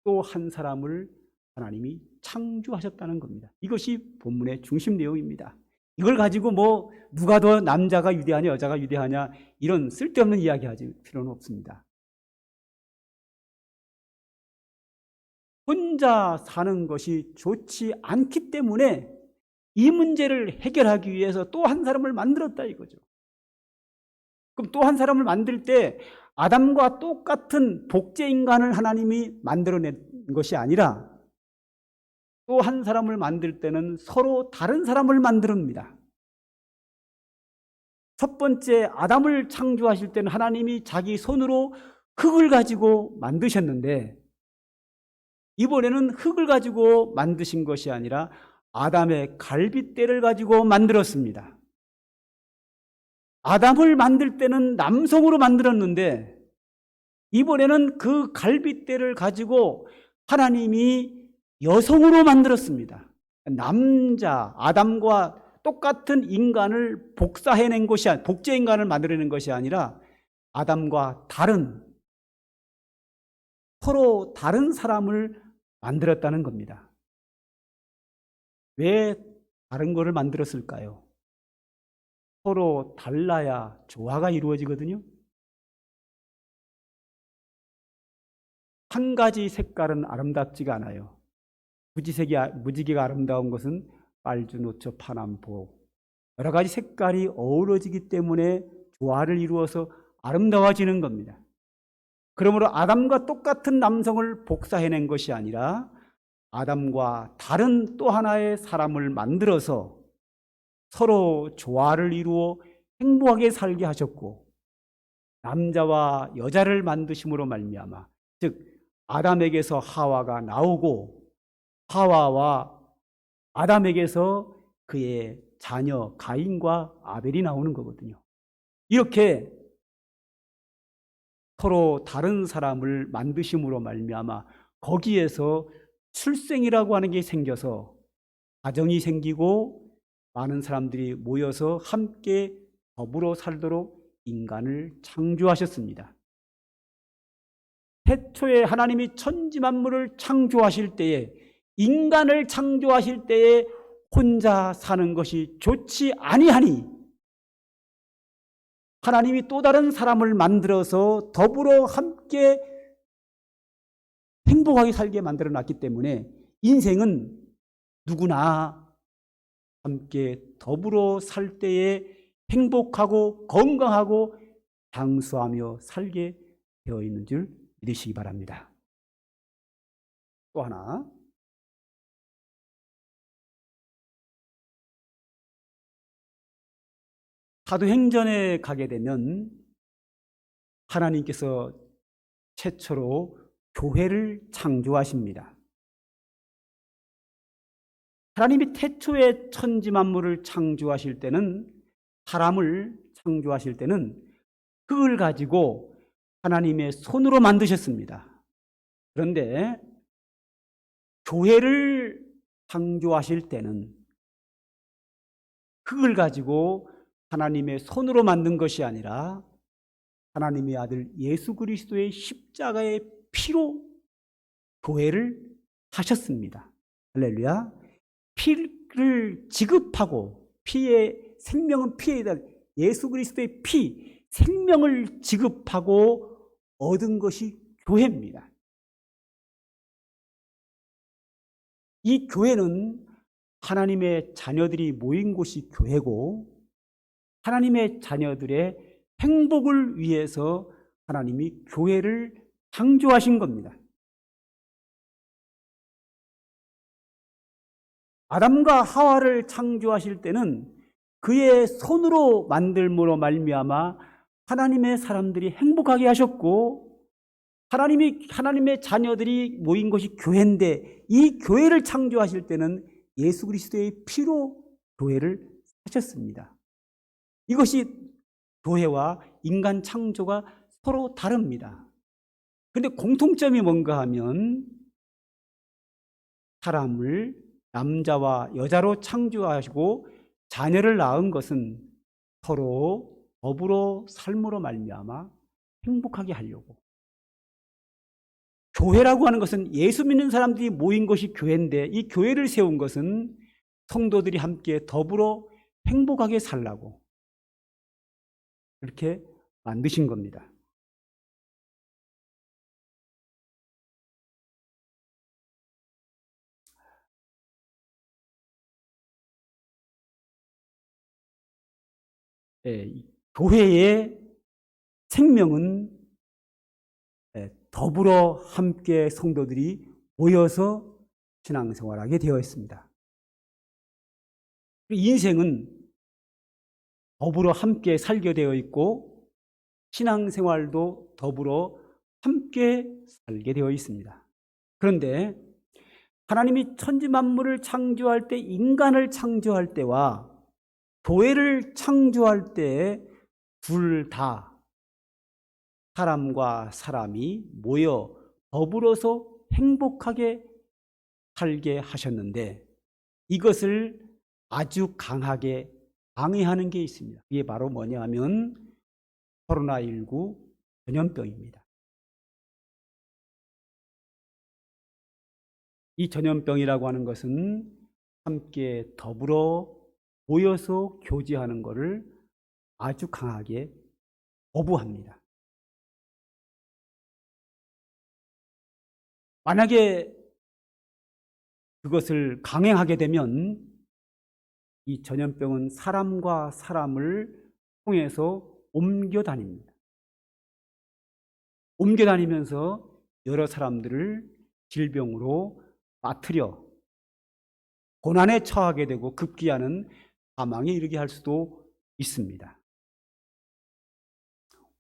[SPEAKER 1] 또 한 사람을 하나님이 창조하셨다는 겁니다. 이것이 본문의 중심 내용입니다. 이걸 가지고 뭐 누가 더 남자가 위대하냐 여자가 위대하냐 이런 쓸데없는 이야기 하지 필요는 없습니다. 혼자 사는 것이 좋지 않기 때문에 이 문제를 해결하기 위해서 또 한 사람을 만들었다 이거죠. 그럼 또 한 사람을 만들 때 아담과 똑같은 복제 인간을 하나님이 만들어낸 것이 아니라 또 한 사람을 만들 때는 서로 다른 사람을 만듭니다. 첫 번째 아담을 창조하실 때는 하나님이 자기 손으로 흙을 가지고 만드셨는데 이번에는 흙을 가지고 만드신 것이 아니라 아담의 갈빗대를 가지고 만들었습니다. 아담을 만들 때는 남성으로 만들었는데 이번에는 그 갈빗대를 가지고 하나님이 여성으로 만들었습니다. 남자, 아담과 똑같은 인간을 복사해낸 것이 아니라, 복제 인간을 만들어낸 것이 아니라 아담과 다른, 서로 다른 사람을 만들었다는 겁니다. 왜 다른 거를 만들었을까요? 서로 달라야 조화가 이루어지거든요. 한 가지 색깔은 아름답지가 않아요. 무지개가 아름다운 것은 빨주, 노초, 파남, 보 여러 가지 색깔이 어우러지기 때문에 조화를 이루어서 아름다워지는 겁니다. 그러므로 아담과 똑같은 남성을 복사해낸 것이 아니라 아담과 다른 또 하나의 사람을 만들어서 서로 조화를 이루어 행복하게 살게 하셨고, 남자와 여자를 만드심으로 말미암아 즉 아담에게서 하와가 나오고 하와와 아담에게서 그의 자녀 가인과 아벨이 나오는 거거든요. 이렇게 서로 다른 사람을 만드심으로 말미암아 거기에서 출생이라고 하는 게 생겨서 가정이 생기고 많은 사람들이 모여서 함께 더불어 살도록 인간을 창조하셨습니다. 태초에 하나님이 천지 만물을 창조하실 때에, 인간을 창조하실 때에 혼자 사는 것이 좋지 아니하니 하나님이 또 다른 사람을 만들어서 더불어 함께 행복하게 살게 만들어 놨기 때문에 인생은 누구나 함께 더불어 살 때에 행복하고 건강하고 장수하며 살게 되어 있는 줄 믿으시기 바랍니다. 또 하나, 사도행전에 가게 되면 하나님께서 최초로 교회를 창조하십니다. 하나님이 태초에 천지 만물을 창조하실 때는, 사람을 창조하실 때는 그걸 가지고 하나님의 손으로 만드셨습니다. 그런데 교회를 창조하실 때는 그걸 가지고 하나님의 손으로 만든 것이 아니라 하나님의 아들 예수 그리스도의 십자가의 피로 교회를 하셨습니다. 할렐루야. 피를 지급하고, 피의 생명은 피에다, 예수 그리스도의 피, 생명을 지급하고 얻은 것이 교회입니다. 이 교회는 하나님의 자녀들이 모인 곳이 교회고, 하나님의 자녀들의 행복을 위해서 하나님이 교회를 창조하신 겁니다. 아담과 하와를 창조하실 때는 그의 손으로 만들므로 말미암아 하나님의 사람들이 행복하게 하셨고, 하나님의 자녀들이 모인 것이 교회인데, 이 교회를 창조하실 때는 예수 그리스도의 피로 교회를 하셨습니다. 이것이 교회와 인간 창조가 서로 다릅니다. 그런데 공통점이 뭔가 하면, 사람을 남자와 여자로 창조하시고 자녀를 낳은 것은 서로 더불어 삶으로 말미암아 행복하게 하려고. 교회라고 하는 것은 예수 믿는 사람들이 모인 것이 교회인데, 이 교회를 세운 것은 성도들이 함께 더불어 행복하게 살라고 그렇게 만드신 겁니다. 교회의 생명은 더불어 함께 성도들이 모여서 신앙생활하게 되어 있습니다. 인생은 더불어 함께 살게 되어 있고, 신앙생활도 더불어 함께 살게 되어 있습니다. 그런데 하나님이 천지 만물을 창조할 때, 인간을 창조할 때와 교회를 창조할 때 둘 다 사람과 사람이 모여 더불어서 행복하게 살게 하셨는데, 이것을 아주 강하게 방해하는 게 있습니다. 이게 바로 뭐냐 하면 코로나19 전염병입니다. 이 전염병이라고 하는 것은 함께 더불어 모여서 교제하는 것을 아주 강하게 거부합니다. 만약에 그것을 강행하게 되면 이 전염병은 사람과 사람을 통해서 옮겨 다닙니다. 옮겨 다니면서 여러 사람들을 질병으로 빠뜨려 고난에 처하게 되고 급기야는 사망에 이르게 할 수도 있습니다.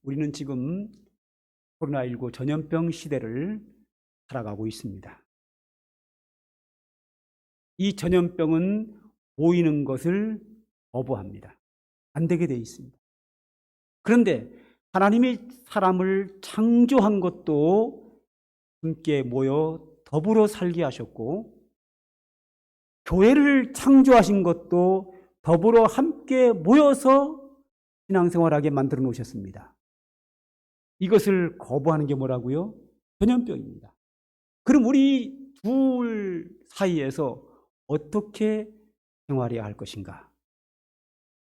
[SPEAKER 1] 우리는 지금 코로나19 전염병 시대를 살아가고 있습니다. 이 전염병은 모이는 것을 거부합니다. 안 되게 되어 있습니다. 그런데 하나님이 사람을 창조한 것도 함께 모여 더불어 살게 하셨고, 교회를 창조하신 것도 더불어 함께 모여서 신앙생활하게 만들어 놓으셨습니다. 이것을 거부하는 게 뭐라고요? 전염병입니다. 그럼 우리 둘 사이에서 어떻게 생활해야 할 것인가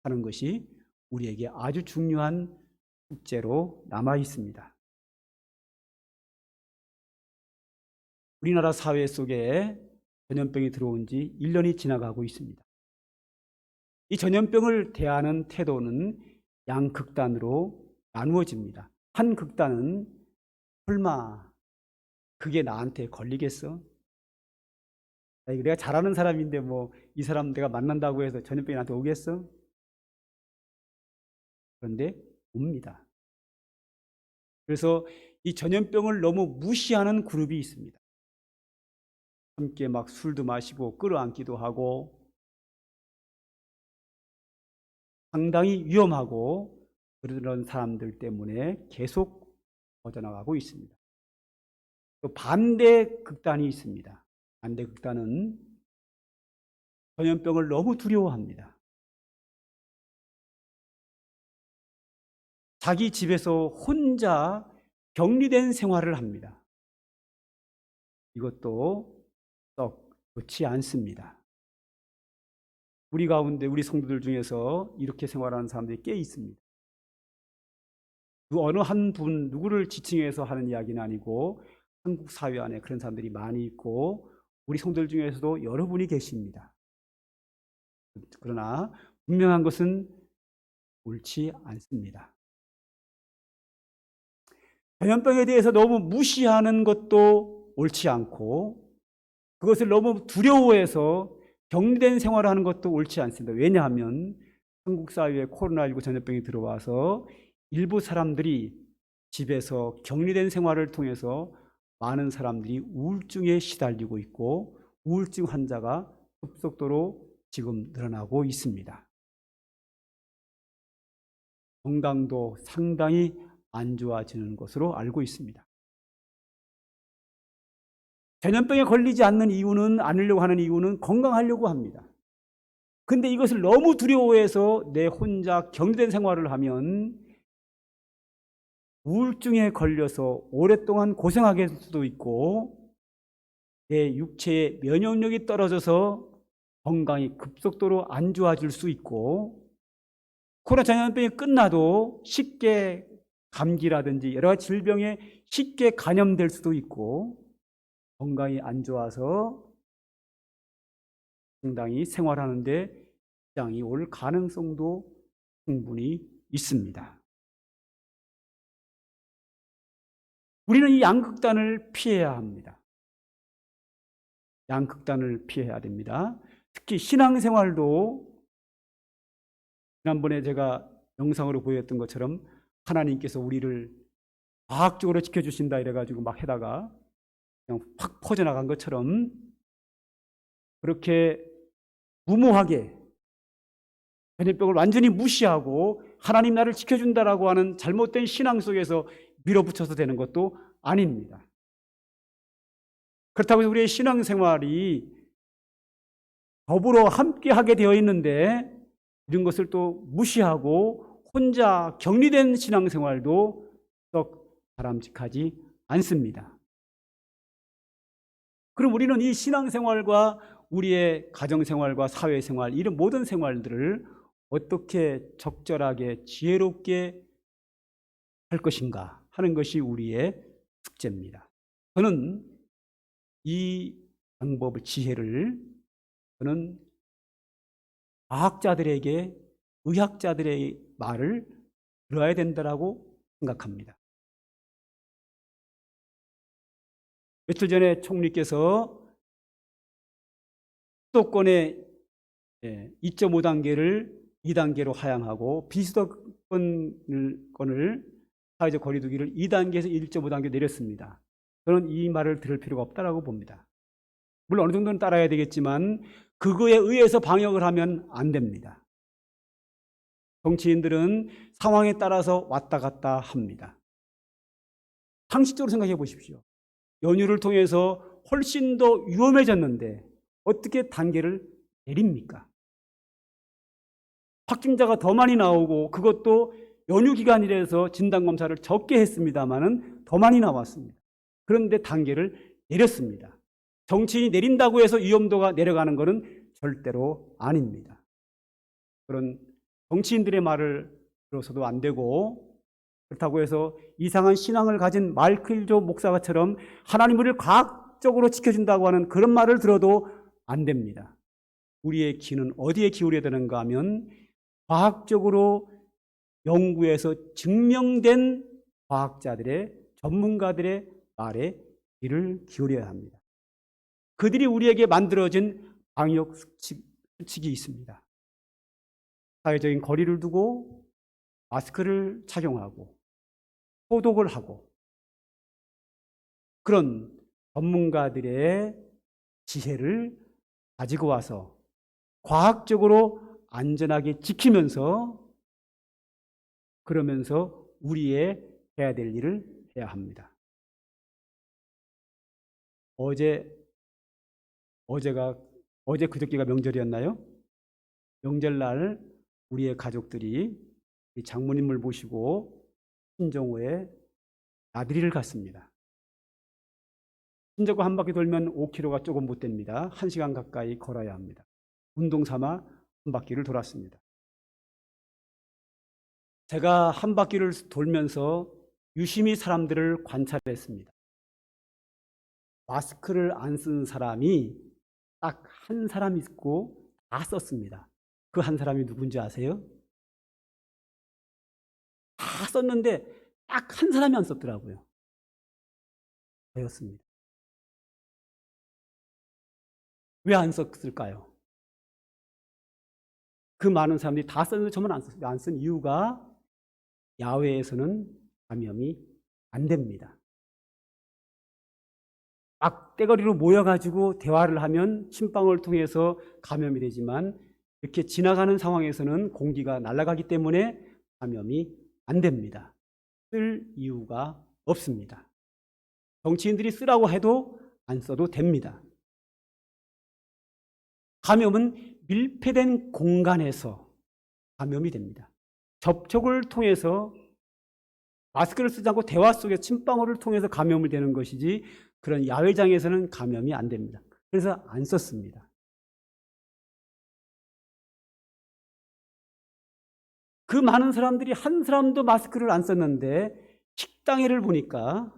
[SPEAKER 1] 하는 것이 우리에게 아주 중요한 숙제로 남아 있습니다. 우리나라 사회 속에 전염병이 들어온 지 1년이 지나가고 있습니다. 이 전염병을 대하는 태도는 양극단으로 나누어집니다. 한 극단은 설마 그게 나한테 걸리겠어? 내가 잘하는 사람인데 뭐 이 사람 내가 만난다고 해서 전염병이 나한테 오겠어? 그런데 옵니다. 그래서 이 전염병을 너무 무시하는 그룹이 있습니다. 함께 막 술도 마시고 끌어안기도 하고 상당히 위험하고 그런 사람들 때문에 계속 퍼져나가고 있습니다. 또 반대 극단이 있습니다. 반대 극단은 전염병을 너무 두려워합니다. 자기 집에서 혼자 격리된 생활을 합니다. 이것도 썩 좋지 않습니다. 우리 가운데 우리 성도들 중에서 이렇게 생활하는 사람들이 꽤 있습니다. 그 어느 한 분 누구를 지칭해서 하는 이야기는 아니고 한국 사회 안에 그런 사람들이 많이 있고 우리 성도들 중에서도 여러분이 계십니다. 그러나 분명한 것은 옳지 않습니다. 전염병에 대해서 너무 무시하는 것도 옳지 않고 그것을 너무 두려워해서 격리된 생활을 하는 것도 옳지 않습니다. 왜냐하면 한국 사회에 코로나19 전염병이 들어와서 일부 사람들이 집에서 격리된 생활을 통해서 많은 사람들이 우울증에 시달리고 있고 우울증 환자가 급속도로 지금 늘어나고 있습니다. 건강도 상당히 안 좋아지는 것으로 알고 있습니다. 전염병에 걸리지 않으려고 하는 이유는 건강하려고 합니다. 근데 이것을 너무 두려워해서 내 혼자 격리된 생활을 하면 우울증에 걸려서 오랫동안 고생하게 될 수도 있고 내 육체의 면역력이 떨어져서 건강이 급속도로 안 좋아질 수 있고 코로나 전염병이 끝나도 쉽게 감기라든지 여러 가지 질병에 쉽게 감염될 수도 있고 건강이 안 좋아서 상당히 생활하는데 지장이 올 가능성도 충분히 있습니다. 우리는 이 양극단을 피해야 합니다. 양극단을 피해야 됩니다. 특히 신앙생활도 지난번에 제가 영상으로 보였던 것처럼 하나님께서 우리를 과학적으로 지켜주신다 이래가지고 막 해다가 그냥 확 퍼져나간 것처럼 그렇게 무모하게 전염병을 완전히 무시하고 하나님 나를 지켜준다라고 하는 잘못된 신앙 속에서 밀어붙여서 되는 것도 아닙니다. 그렇다고 해서 우리의 신앙생활이 더불어 함께하게 되어 있는데 이런 것을 또 무시하고 혼자 격리된 신앙생활도 썩 바람직하지 않습니다. 그럼 우리는 이 신앙생활과 우리의 가정생활과 사회생활 이런 모든 생활들을 어떻게 적절하게 지혜롭게 할 것인가 하는 것이 우리의 숙제입니다. 저는 이 방법을 지혜를 저는 과학자들에게 의학자들의 말을 들어야 된다고 생각합니다. 며칠 전에 총리께서 수도권의 2.5단계를 2단계로 하향하고 비수도권을 사회적 거리 두기를 2단계에서 1.5단계 내렸습니다. 저는 이 말을 들을 필요가 없다고 봅니다. 물론 어느 정도는 따라야 되겠지만 그거에 의해서 방역을 하면 안 됩니다. 정치인들은 상황에 따라서 왔다 갔다 합니다. 상식적으로 생각해 보십시오. 연휴를 통해서 훨씬 더 위험해졌는데 어떻게 단계를 내립니까? 확진자가 더 많이 나오고 그것도 연휴 기간이라서 진단검사를 적게 했습니다마는 더 많이 나왔습니다. 그런데 단계를 내렸습니다. 정치인이 내린다고 해서 위험도가 내려가는 것은 절대로 아닙니다. 그런 정치인들의 말을 들어서도 안 되고 그렇다고 해서 이상한 신앙을 가진 말크일조 목사처럼 하나님 우리를 과학적으로 지켜준다고 하는 그런 말을 들어도 안 됩니다. 우리의 귀는 어디에 기울여야 되는가 하면 과학적으로 연구에서 증명된 과학자들의 전문가들의 말에 귀를 기울여야 합니다. 그들이 우리에게 만들어진 방역 수칙이 있습니다. 사회적인 거리를 두고 마스크를 착용하고 소독을 하고 그런 전문가들의 지혜를 가지고 와서 과학적으로 안전하게 지키면서 그러면서 우리의 해야 될 일을 해야 합니다. 어제 그저께가 명절이었나요? 명절날 우리의 가족들이 우리 장모님을 모시고 신정호에 나들이를 갔습니다. 신정호 한 바퀴 돌면 5km가 조금 못 됩니다. 1시간 가까이 걸어야 합니다. 운동 삼아 한 바퀴를 돌았습니다. 제가 한 바퀴를 돌면서 유심히 사람들을 관찰했습니다. 마스크를 안 쓴 사람이 딱 한 사람 있고 다 썼습니다. 그 한 사람이 누군지 아세요? 다 썼는데 딱 한 사람이 안 썼더라고요. 저였습니다. 왜 안 썼을까요? 그 많은 사람들이 다 썼는데 저만 안 쓴 이유가 야외에서는 감염이 안 됩니다. 막 떼거리로 모여가지고 대화를 하면 침방울 통해서 감염이 되지만 이렇게 지나가는 상황에서는 공기가 날아가기 때문에 감염이 안 됩니다. 쓸 이유가 없습니다. 정치인들이 쓰라고 해도 안 써도 됩니다. 감염은 밀폐된 공간에서 감염이 됩니다. 접촉을 통해서 마스크를 쓰지 않고 대화 속에 침방울을 통해서 감염이 되는 것이지 그런 야외장에서는 감염이 안 됩니다. 그래서 안 썼습니다. 그 많은 사람들이 한 사람도 마스크를 안 썼는데 식당에를 보니까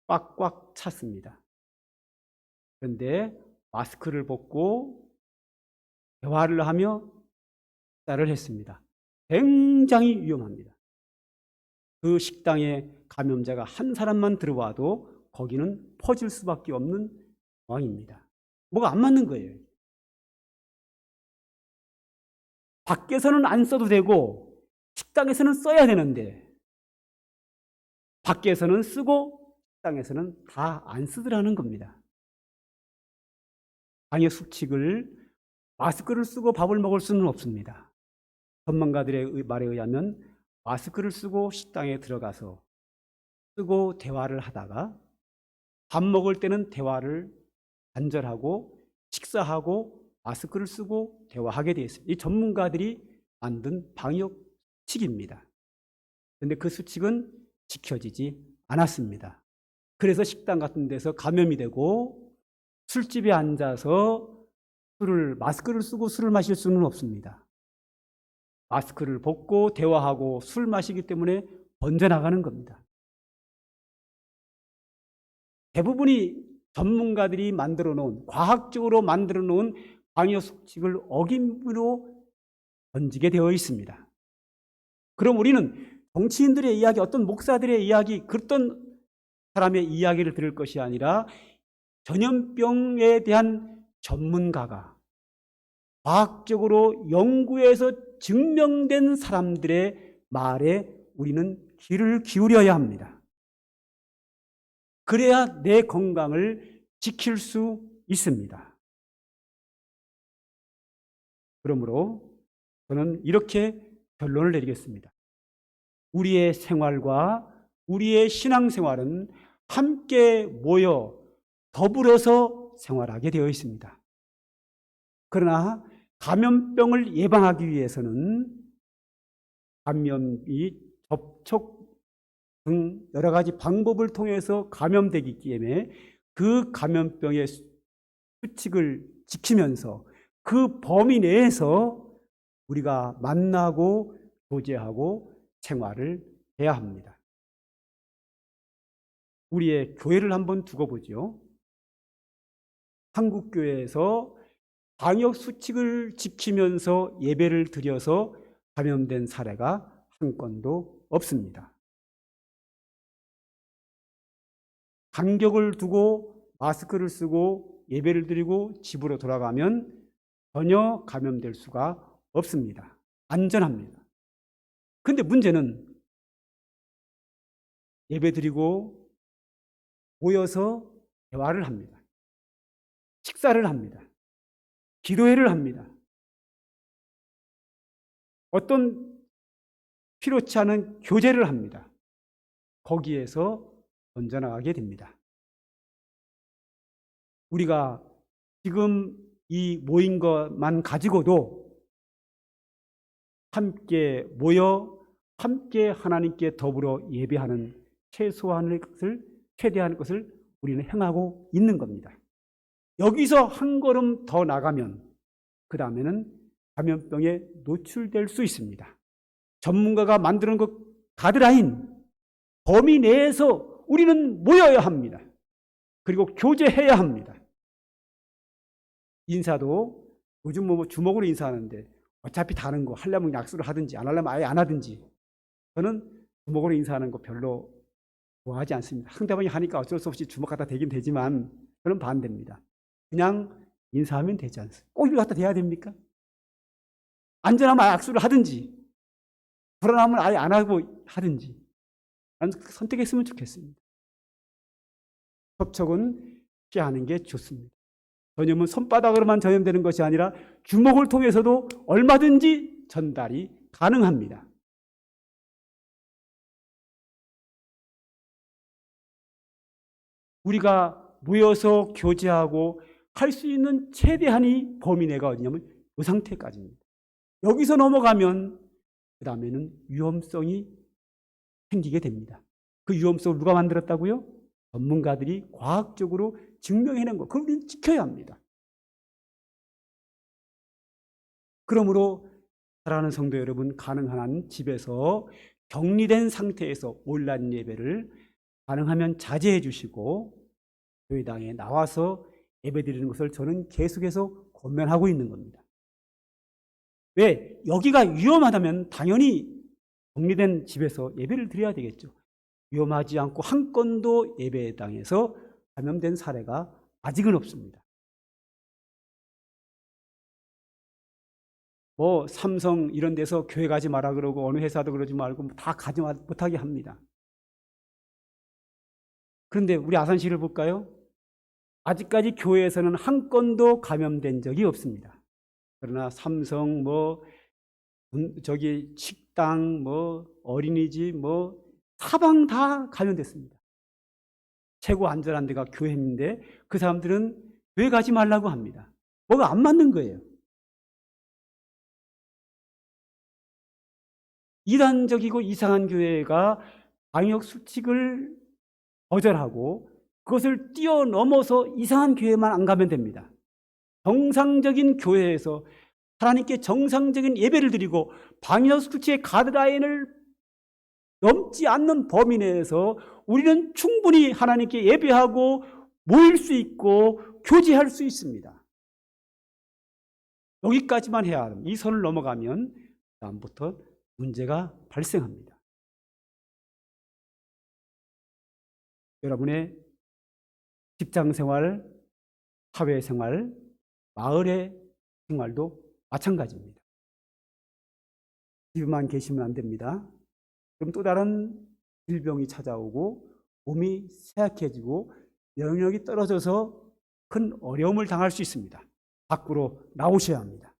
[SPEAKER 1] 꽉꽉 찼습니다. 그런데 마스크를 벗고 대화를 하며 식사를 했습니다. 굉장히 위험합니다. 그 식당에 감염자가 한 사람만 들어와도 거기는 퍼질 수밖에 없는 상황입니다. 뭐가 안 맞는 거예요. 밖에서는 안 써도 되고 식당에서는 써야 되는데 밖에서는 쓰고 식당에서는 다 안 쓰더라는 겁니다. 방역 수칙을 마스크를 쓰고 밥을 먹을 수는 없습니다. 전문가들의 말에 의하면 마스크를 쓰고 식당에 들어가서 쓰고 대화를 하다가 밥 먹을 때는 대화를 단절하고 식사하고 마스크를 쓰고 대화하게 되어 있습니다. 이 전문가들이 만든 방역 수칙입니다. 그런데 그 수칙은 지켜지지 않았습니다. 그래서 식당 같은 데서 감염이 되고 술집에 앉아서 마스크를 쓰고 술을 마실 수는 없습니다. 마스크를 벗고 대화하고 술 마시기 때문에 번져나가는 겁니다. 대부분이 전문가들이 만들어 놓은, 과학적으로 만들어 놓은 방역 수칙을 어김으로 번지게 되어 있습니다. 그럼 우리는 정치인들의 이야기, 어떤 목사들의 이야기, 그런 사람의 이야기를 들을 것이 아니라 전염병에 대한 전문가가 과학적으로 연구해서 증명된 사람들의 말에 우리는 귀를 기울여야 합니다. 그래야 내 건강을 지킬 수 있습니다. 그러므로 저는 이렇게 결론을 내리겠습니다. 우리의 생활과 우리의 신앙생활은 함께 모여 더불어서 생활하게 되어 있습니다. 그러나 감염병을 예방하기 위해서는 감염이 접촉 등 여러 가지 방법을 통해서 감염되기 때문에 그 감염병의 수칙을 지키면서 그 범위 내에서 우리가 만나고 교제하고 생활을 해야 합니다. 우리의 교회를 한번 두고 보죠. 한국교회에서 방역 수칙을 지키면서 예배를 드려서 감염된 사례가 한 건도 없습니다. 간격을 두고 마스크를 쓰고 예배를 드리고 집으로 돌아가면 전혀 감염될 수가 없습니다. 안전합니다. 그런데 문제는 예배 드리고 모여서 대화를 합니다. 식사를 합니다. 기도회를 합니다. 어떤 필요치 않은 교제를 합니다. 거기에서 번져나가게 됩니다. 우리가 지금 이 모인 것만 가지고도 함께 모여 함께 하나님께 더불어 예배하는 최소한의 것을 최대한 것을 우리는 행하고 있는 겁니다. 여기서 한 걸음 더 나가면 그 다음에는 감염병에 노출될 수 있습니다. 전문가가 만드는 그 가드라인 범위 내에서 우리는 모여야 합니다. 그리고 교제해야 합니다. 인사도 요즘 뭐 주먹으로 인사하는데 어차피 다른 거 하려면 약속을 하든지 안 하려면 아예 안 하든지, 저는 주먹으로 인사하는 거 별로 좋아하지 않습니다. 상대방이 하니까 어쩔 수 없이 주먹 갖다 대긴 되지만 저는 반대입니다. 그냥 인사하면 되지 않습니까? 꼭 이걸 갖다 대야 됩니까? 안전하면 아예 악수를 하든지 불안하면 아예 안 하고 하든지, 나는 선택했으면 좋겠습니다. 접촉은 피하는 게 좋습니다. 전염은 손바닥으로만 전염되는 것이 아니라 주먹을 통해서도 얼마든지 전달이 가능합니다. 우리가 모여서 교제하고 할 수 있는 최대한의 범위 내가 어디냐면 이 상태까지입니다. 여기서 넘어가면 그 다음에는 위험성이 생기게 됩니다. 그 위험성을 누가 만들었다고요? 전문가들이 과학적으로 증명해낸 거, 그걸 우리는 지켜야 합니다. 그러므로 사랑하는 성도 여러분, 가능한 한 집에서 격리된 상태에서 온라인 예배를 가능하면 자제해 주시고 교회당에 나와서 예배드리는 것을 저는 계속해서 권면하고 있는 겁니다. 왜? 여기가 위험하다면 당연히 격리된 집에서 예배를 드려야 되겠죠. 위험하지 않고 한 건도 예배당에서 감염된 사례가 아직은 없습니다. 뭐 삼성 이런 데서 교회 가지 마라 그러고 어느 회사도 그러지 말고 다 가지 못하게 합니다. 그런데 우리 아산시를 볼까요? 아직까지 교회에서는 한 건도 감염된 적이 없습니다. 그러나 삼성, 식당, 어린이집, 사방 다 감염됐습니다. 최고 안전한 데가 교회인데 그 사람들은 교회 가지 말라고 합니다. 뭐가 안 맞는 거예요. 이단적이고 이상한 교회가 방역 수칙을 거절하고 그것을 뛰어넘어서 이상한 교회만 안 가면 됩니다. 정상적인 교회에서 하나님께 정상적인 예배를 드리고 방역 수칙의 가드라인을 넘지 않는 범위 내에서 우리는 충분히 하나님께 예배하고 모일 수 있고 교제할 수 있습니다. 여기까지만 해야 합니다. 이 선을 넘어가면 다음부터 문제가 발생합니다. 여러분의 직장생활, 사회생활, 마을의 생활도 마찬가지입니다. 집에만 계시면 안 됩니다. 그럼 또 다른 질병이 찾아오고 몸이 쇠약해지고 면역력이 떨어져서 큰 어려움을 당할 수 있습니다. 밖으로 나오셔야 합니다.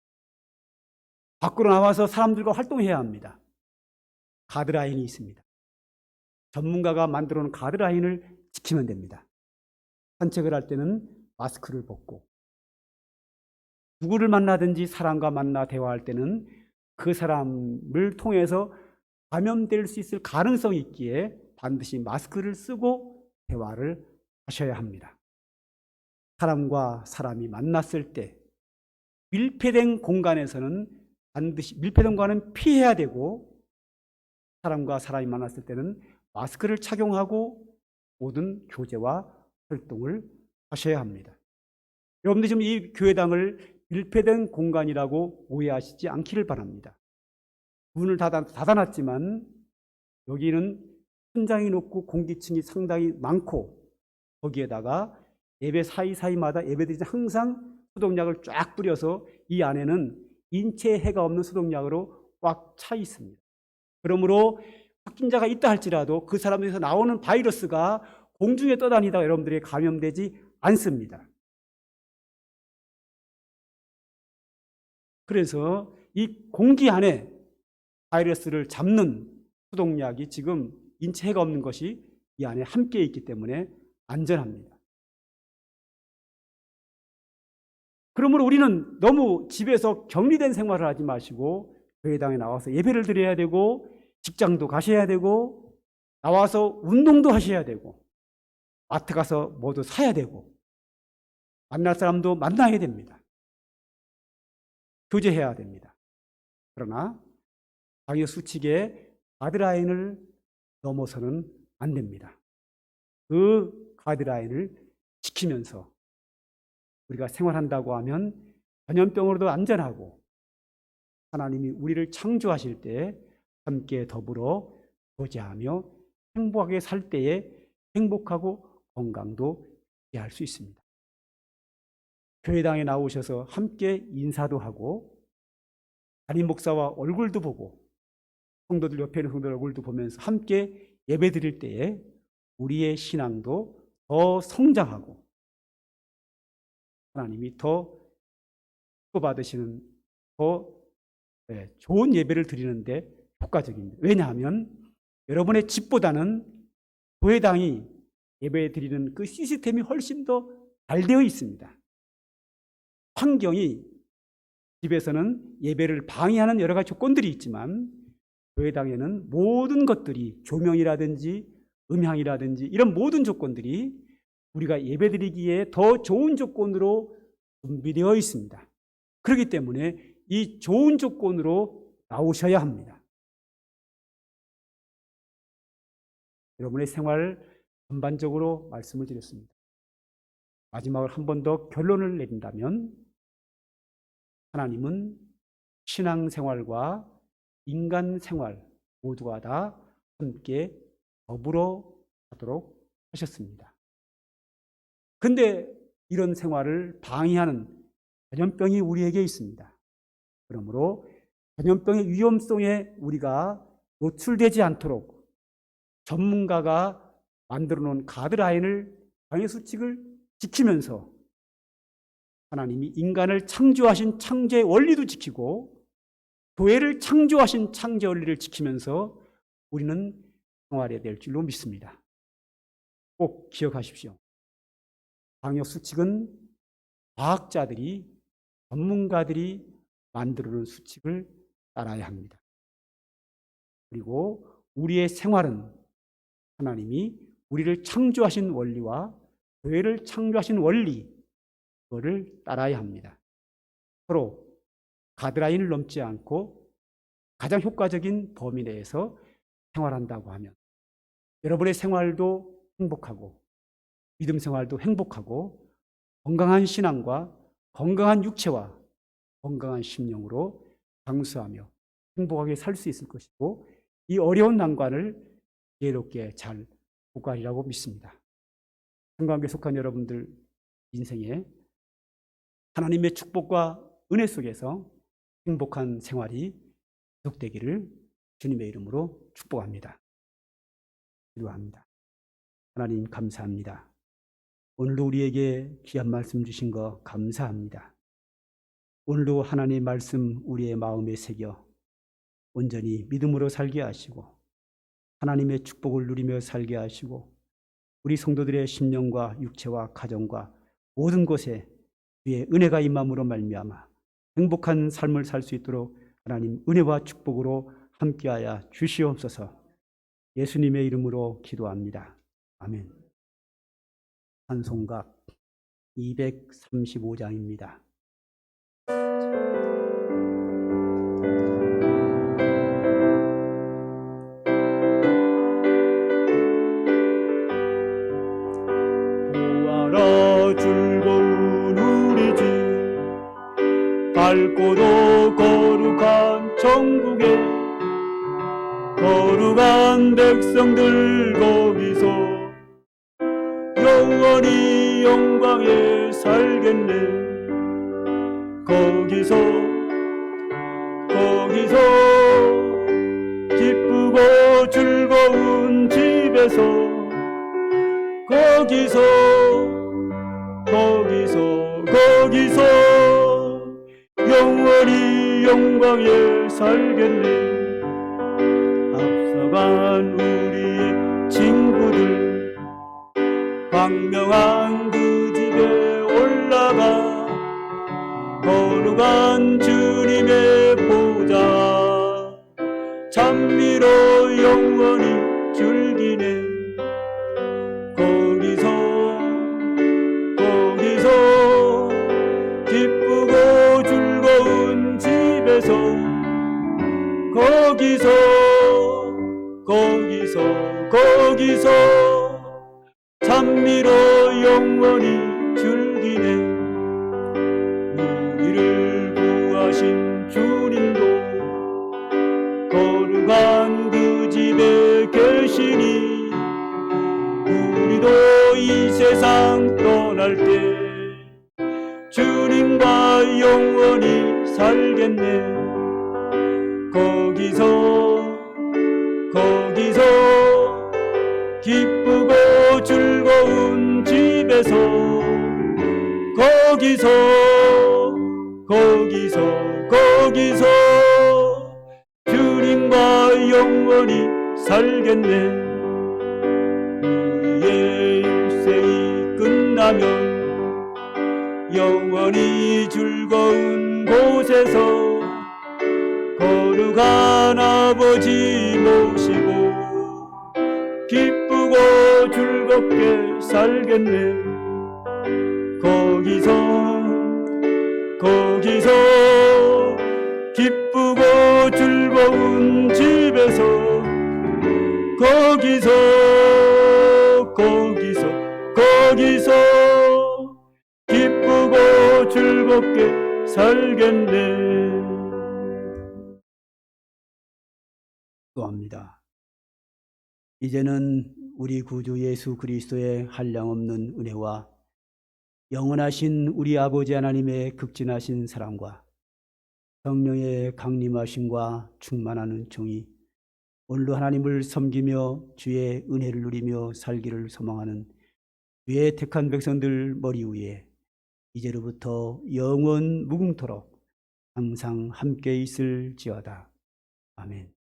[SPEAKER 1] 밖으로 나와서 사람들과 활동해야 합니다. 가드라인이 있습니다. 전문가가 만들어 놓은 가드라인을 지키면 됩니다. 산책을 할 때는 마스크를 벗고, 누구를 만나든지 사람과 만나 대화할 때는 그 사람을 통해서 감염될 수 있을 가능성이 있기에 반드시 마스크를 쓰고 대화를 하셔야 합니다. 사람과 사람이 만났을 때 밀폐된 공간에서는 반드시 밀폐된 공간은 피해야 되고, 사람과 사람이 만났을 때는 마스크를 착용하고 모든 교제와 활동을 하셔야 합니다. 여러분들 지금 이 교회당을 밀폐된 공간이라고 오해하시지 않기를 바랍니다. 문을 닫아놨지만 여기는 천장이 높고 공기층이 상당히 많고 거기에다가 예배 사이사이마다 예배드리는 항상 소독약을 쫙 뿌려서 이 안에는 인체에 해가 없는 소독약으로 꽉 차 있습니다. 그러므로 확진자가 있다 할지라도 그 사람에서 나오는 바이러스가 공중에 떠다니다가 여러분들에게 감염되지 않습니다. 그래서 이 공기 안에 바이러스를 잡는 소독약이 지금 인체 해가 없는 것이 이 안에 함께 있기 때문에 안전합니다. 그러므로 우리는 너무 집에서 격리된 생활을 하지 마시고 교회당에 나와서 예배를 드려야 되고 직장도 가셔야 되고 나와서 운동도 하셔야 되고 마트 가서 뭐도 사야 되고 만날 사람도 만나야 됩니다. 교제해야 됩니다. 그러나 방역 수칙의 가드라인을 넘어서는 안 됩니다. 그 가드라인을 지키면서 우리가 생활한다고 하면 전염병으로도 안전하고 하나님이 우리를 창조하실 때 함께 더불어 교제하며 행복하게 살 때에 행복하고 건강도 유지할 수 있습니다. 교회당에 나오셔서 함께 인사도 하고 담임 목사와 얼굴도 보고 성도들 옆에 있는 성도들 얼굴도 보면서 함께 예배 드릴 때에 우리의 신앙도 더 성장하고 하나님이 더 축복받으시는 더 좋은 예배를 드리는데 효과적입니다. 왜냐하면 여러분의 집보다는 교회당이 예배 드리는 그 시스템이 훨씬 더 잘 되어 있습니다. 환경이 집에서는 예배를 방해하는 여러 가지 조건들이 있지만 교회당에는 모든 것들이 조명이라든지 음향이라든지 이런 모든 조건들이 우리가 예배드리기에 더 좋은 조건으로 준비되어 있습니다. 그렇기 때문에 이 좋은 조건으로 나오셔야 합니다. 여러분의 생활 전반적으로 말씀을 드렸습니다. 마지막으로 한 번 더 결론을 내린다면 하나님은 신앙생활과 인간생활 모두가 다 함께 더불어 하도록 하셨습니다. 그런데 이런 생활을 방해하는 전염병이 우리에게 있습니다. 그러므로 전염병의 위험성에 우리가 노출되지 않도록 전문가가 만들어 놓은 가드라인을 방역 수칙을 지키면서 하나님이 인간을 창조하신 창조의 원리도 지키고 교회를 창조하신 창조 원리를 지키면서 우리는 생활해야 될 줄로 믿습니다. 꼭 기억하십시오. 방역 수칙은 과학자들이 전문가들이 만들어 놓은 수칙을 따라야 합니다. 그리고 우리의 생활은 하나님이 우리를 창조하신 원리와 교회를 창조하신 원리 그거를 따라야 합니다. 서로 가드라인을 넘지 않고 가장 효과적인 범위 내에서 생활한다고 하면 여러분의 생활도 행복하고 믿음 생활도 행복하고 건강한 신앙과 건강한 육체와 건강한 심령으로 장수하며 행복하게 살 수 있을 것이고 이 어려운 난관을 지혜롭게 잘 고갈이라고 믿습니다. 한가운데 속한 여러분들 인생에 하나님의 축복과 은혜 속에서 행복한 생활이 지속되기를 주님의 이름으로 축복합니다. 기도합니다. 하나님 감사합니다. 오늘도 우리에게 귀한 말씀 주신 거 감사합니다. 오늘도 하나님의 말씀 우리의 마음에 새겨 온전히 믿음으로 살게 하시고 하나님의 축복을 누리며 살게 하시고 우리 성도들의 심령과 육체와 가정과 모든 곳에 주의 은혜가 임함으로 말미암아 행복한 삶을 살 수 있도록 하나님 은혜와 축복으로 함께하여 주시옵소서. 예수님의 이름으로 기도합니다. 아멘. 찬송가 235장입니다. 즐거운 우리 밝고도 거룩한 천국에 거룩한 백성들 거기서 영원히 영광에 살겠네. 거기서 기쁘고 즐거운 집에서 거기서 영원히 영광에 살겠네. 앞서간 우리의 친구들 광명한 그 집에 올라가 거룩한 주님의 보좌 찬미로 영원히 즐기네. 거기서 기쁘고 즐거운 집에서 거기서 찬미로 영원히 즐기네. 우리를 구하신 주님도 거룩한 그 집에 계시니 우리도 이 세상 떠날 때 주님과 영원히 살겠네. 거기서 기쁘고 즐거운 집에서 거기서 주님과 영원히 살겠네. 우리의 일생이 끝나면 영원히 즐거운 곳에서 거룩한 아버지 모시고 기쁘고 즐겁게 살겠네. 거기서 기쁘고 즐거운 집에서 거기서 기쁘고 즐겁게 살겠네. 기도합니다. 이제는 우리 구주 예수 그리스도의 한량없는 은혜와 영원하신 우리 아버지 하나님의 극진하신 사랑과 성령의 강림하심과 충만한 은총이 오늘도 하나님을 섬기며 주의 은혜를 누리며 살기를 소망하는 주의 택한 백성들 머리 위에 이제로부터 영원 무궁토록 항상 함께 있을지어다. 아멘.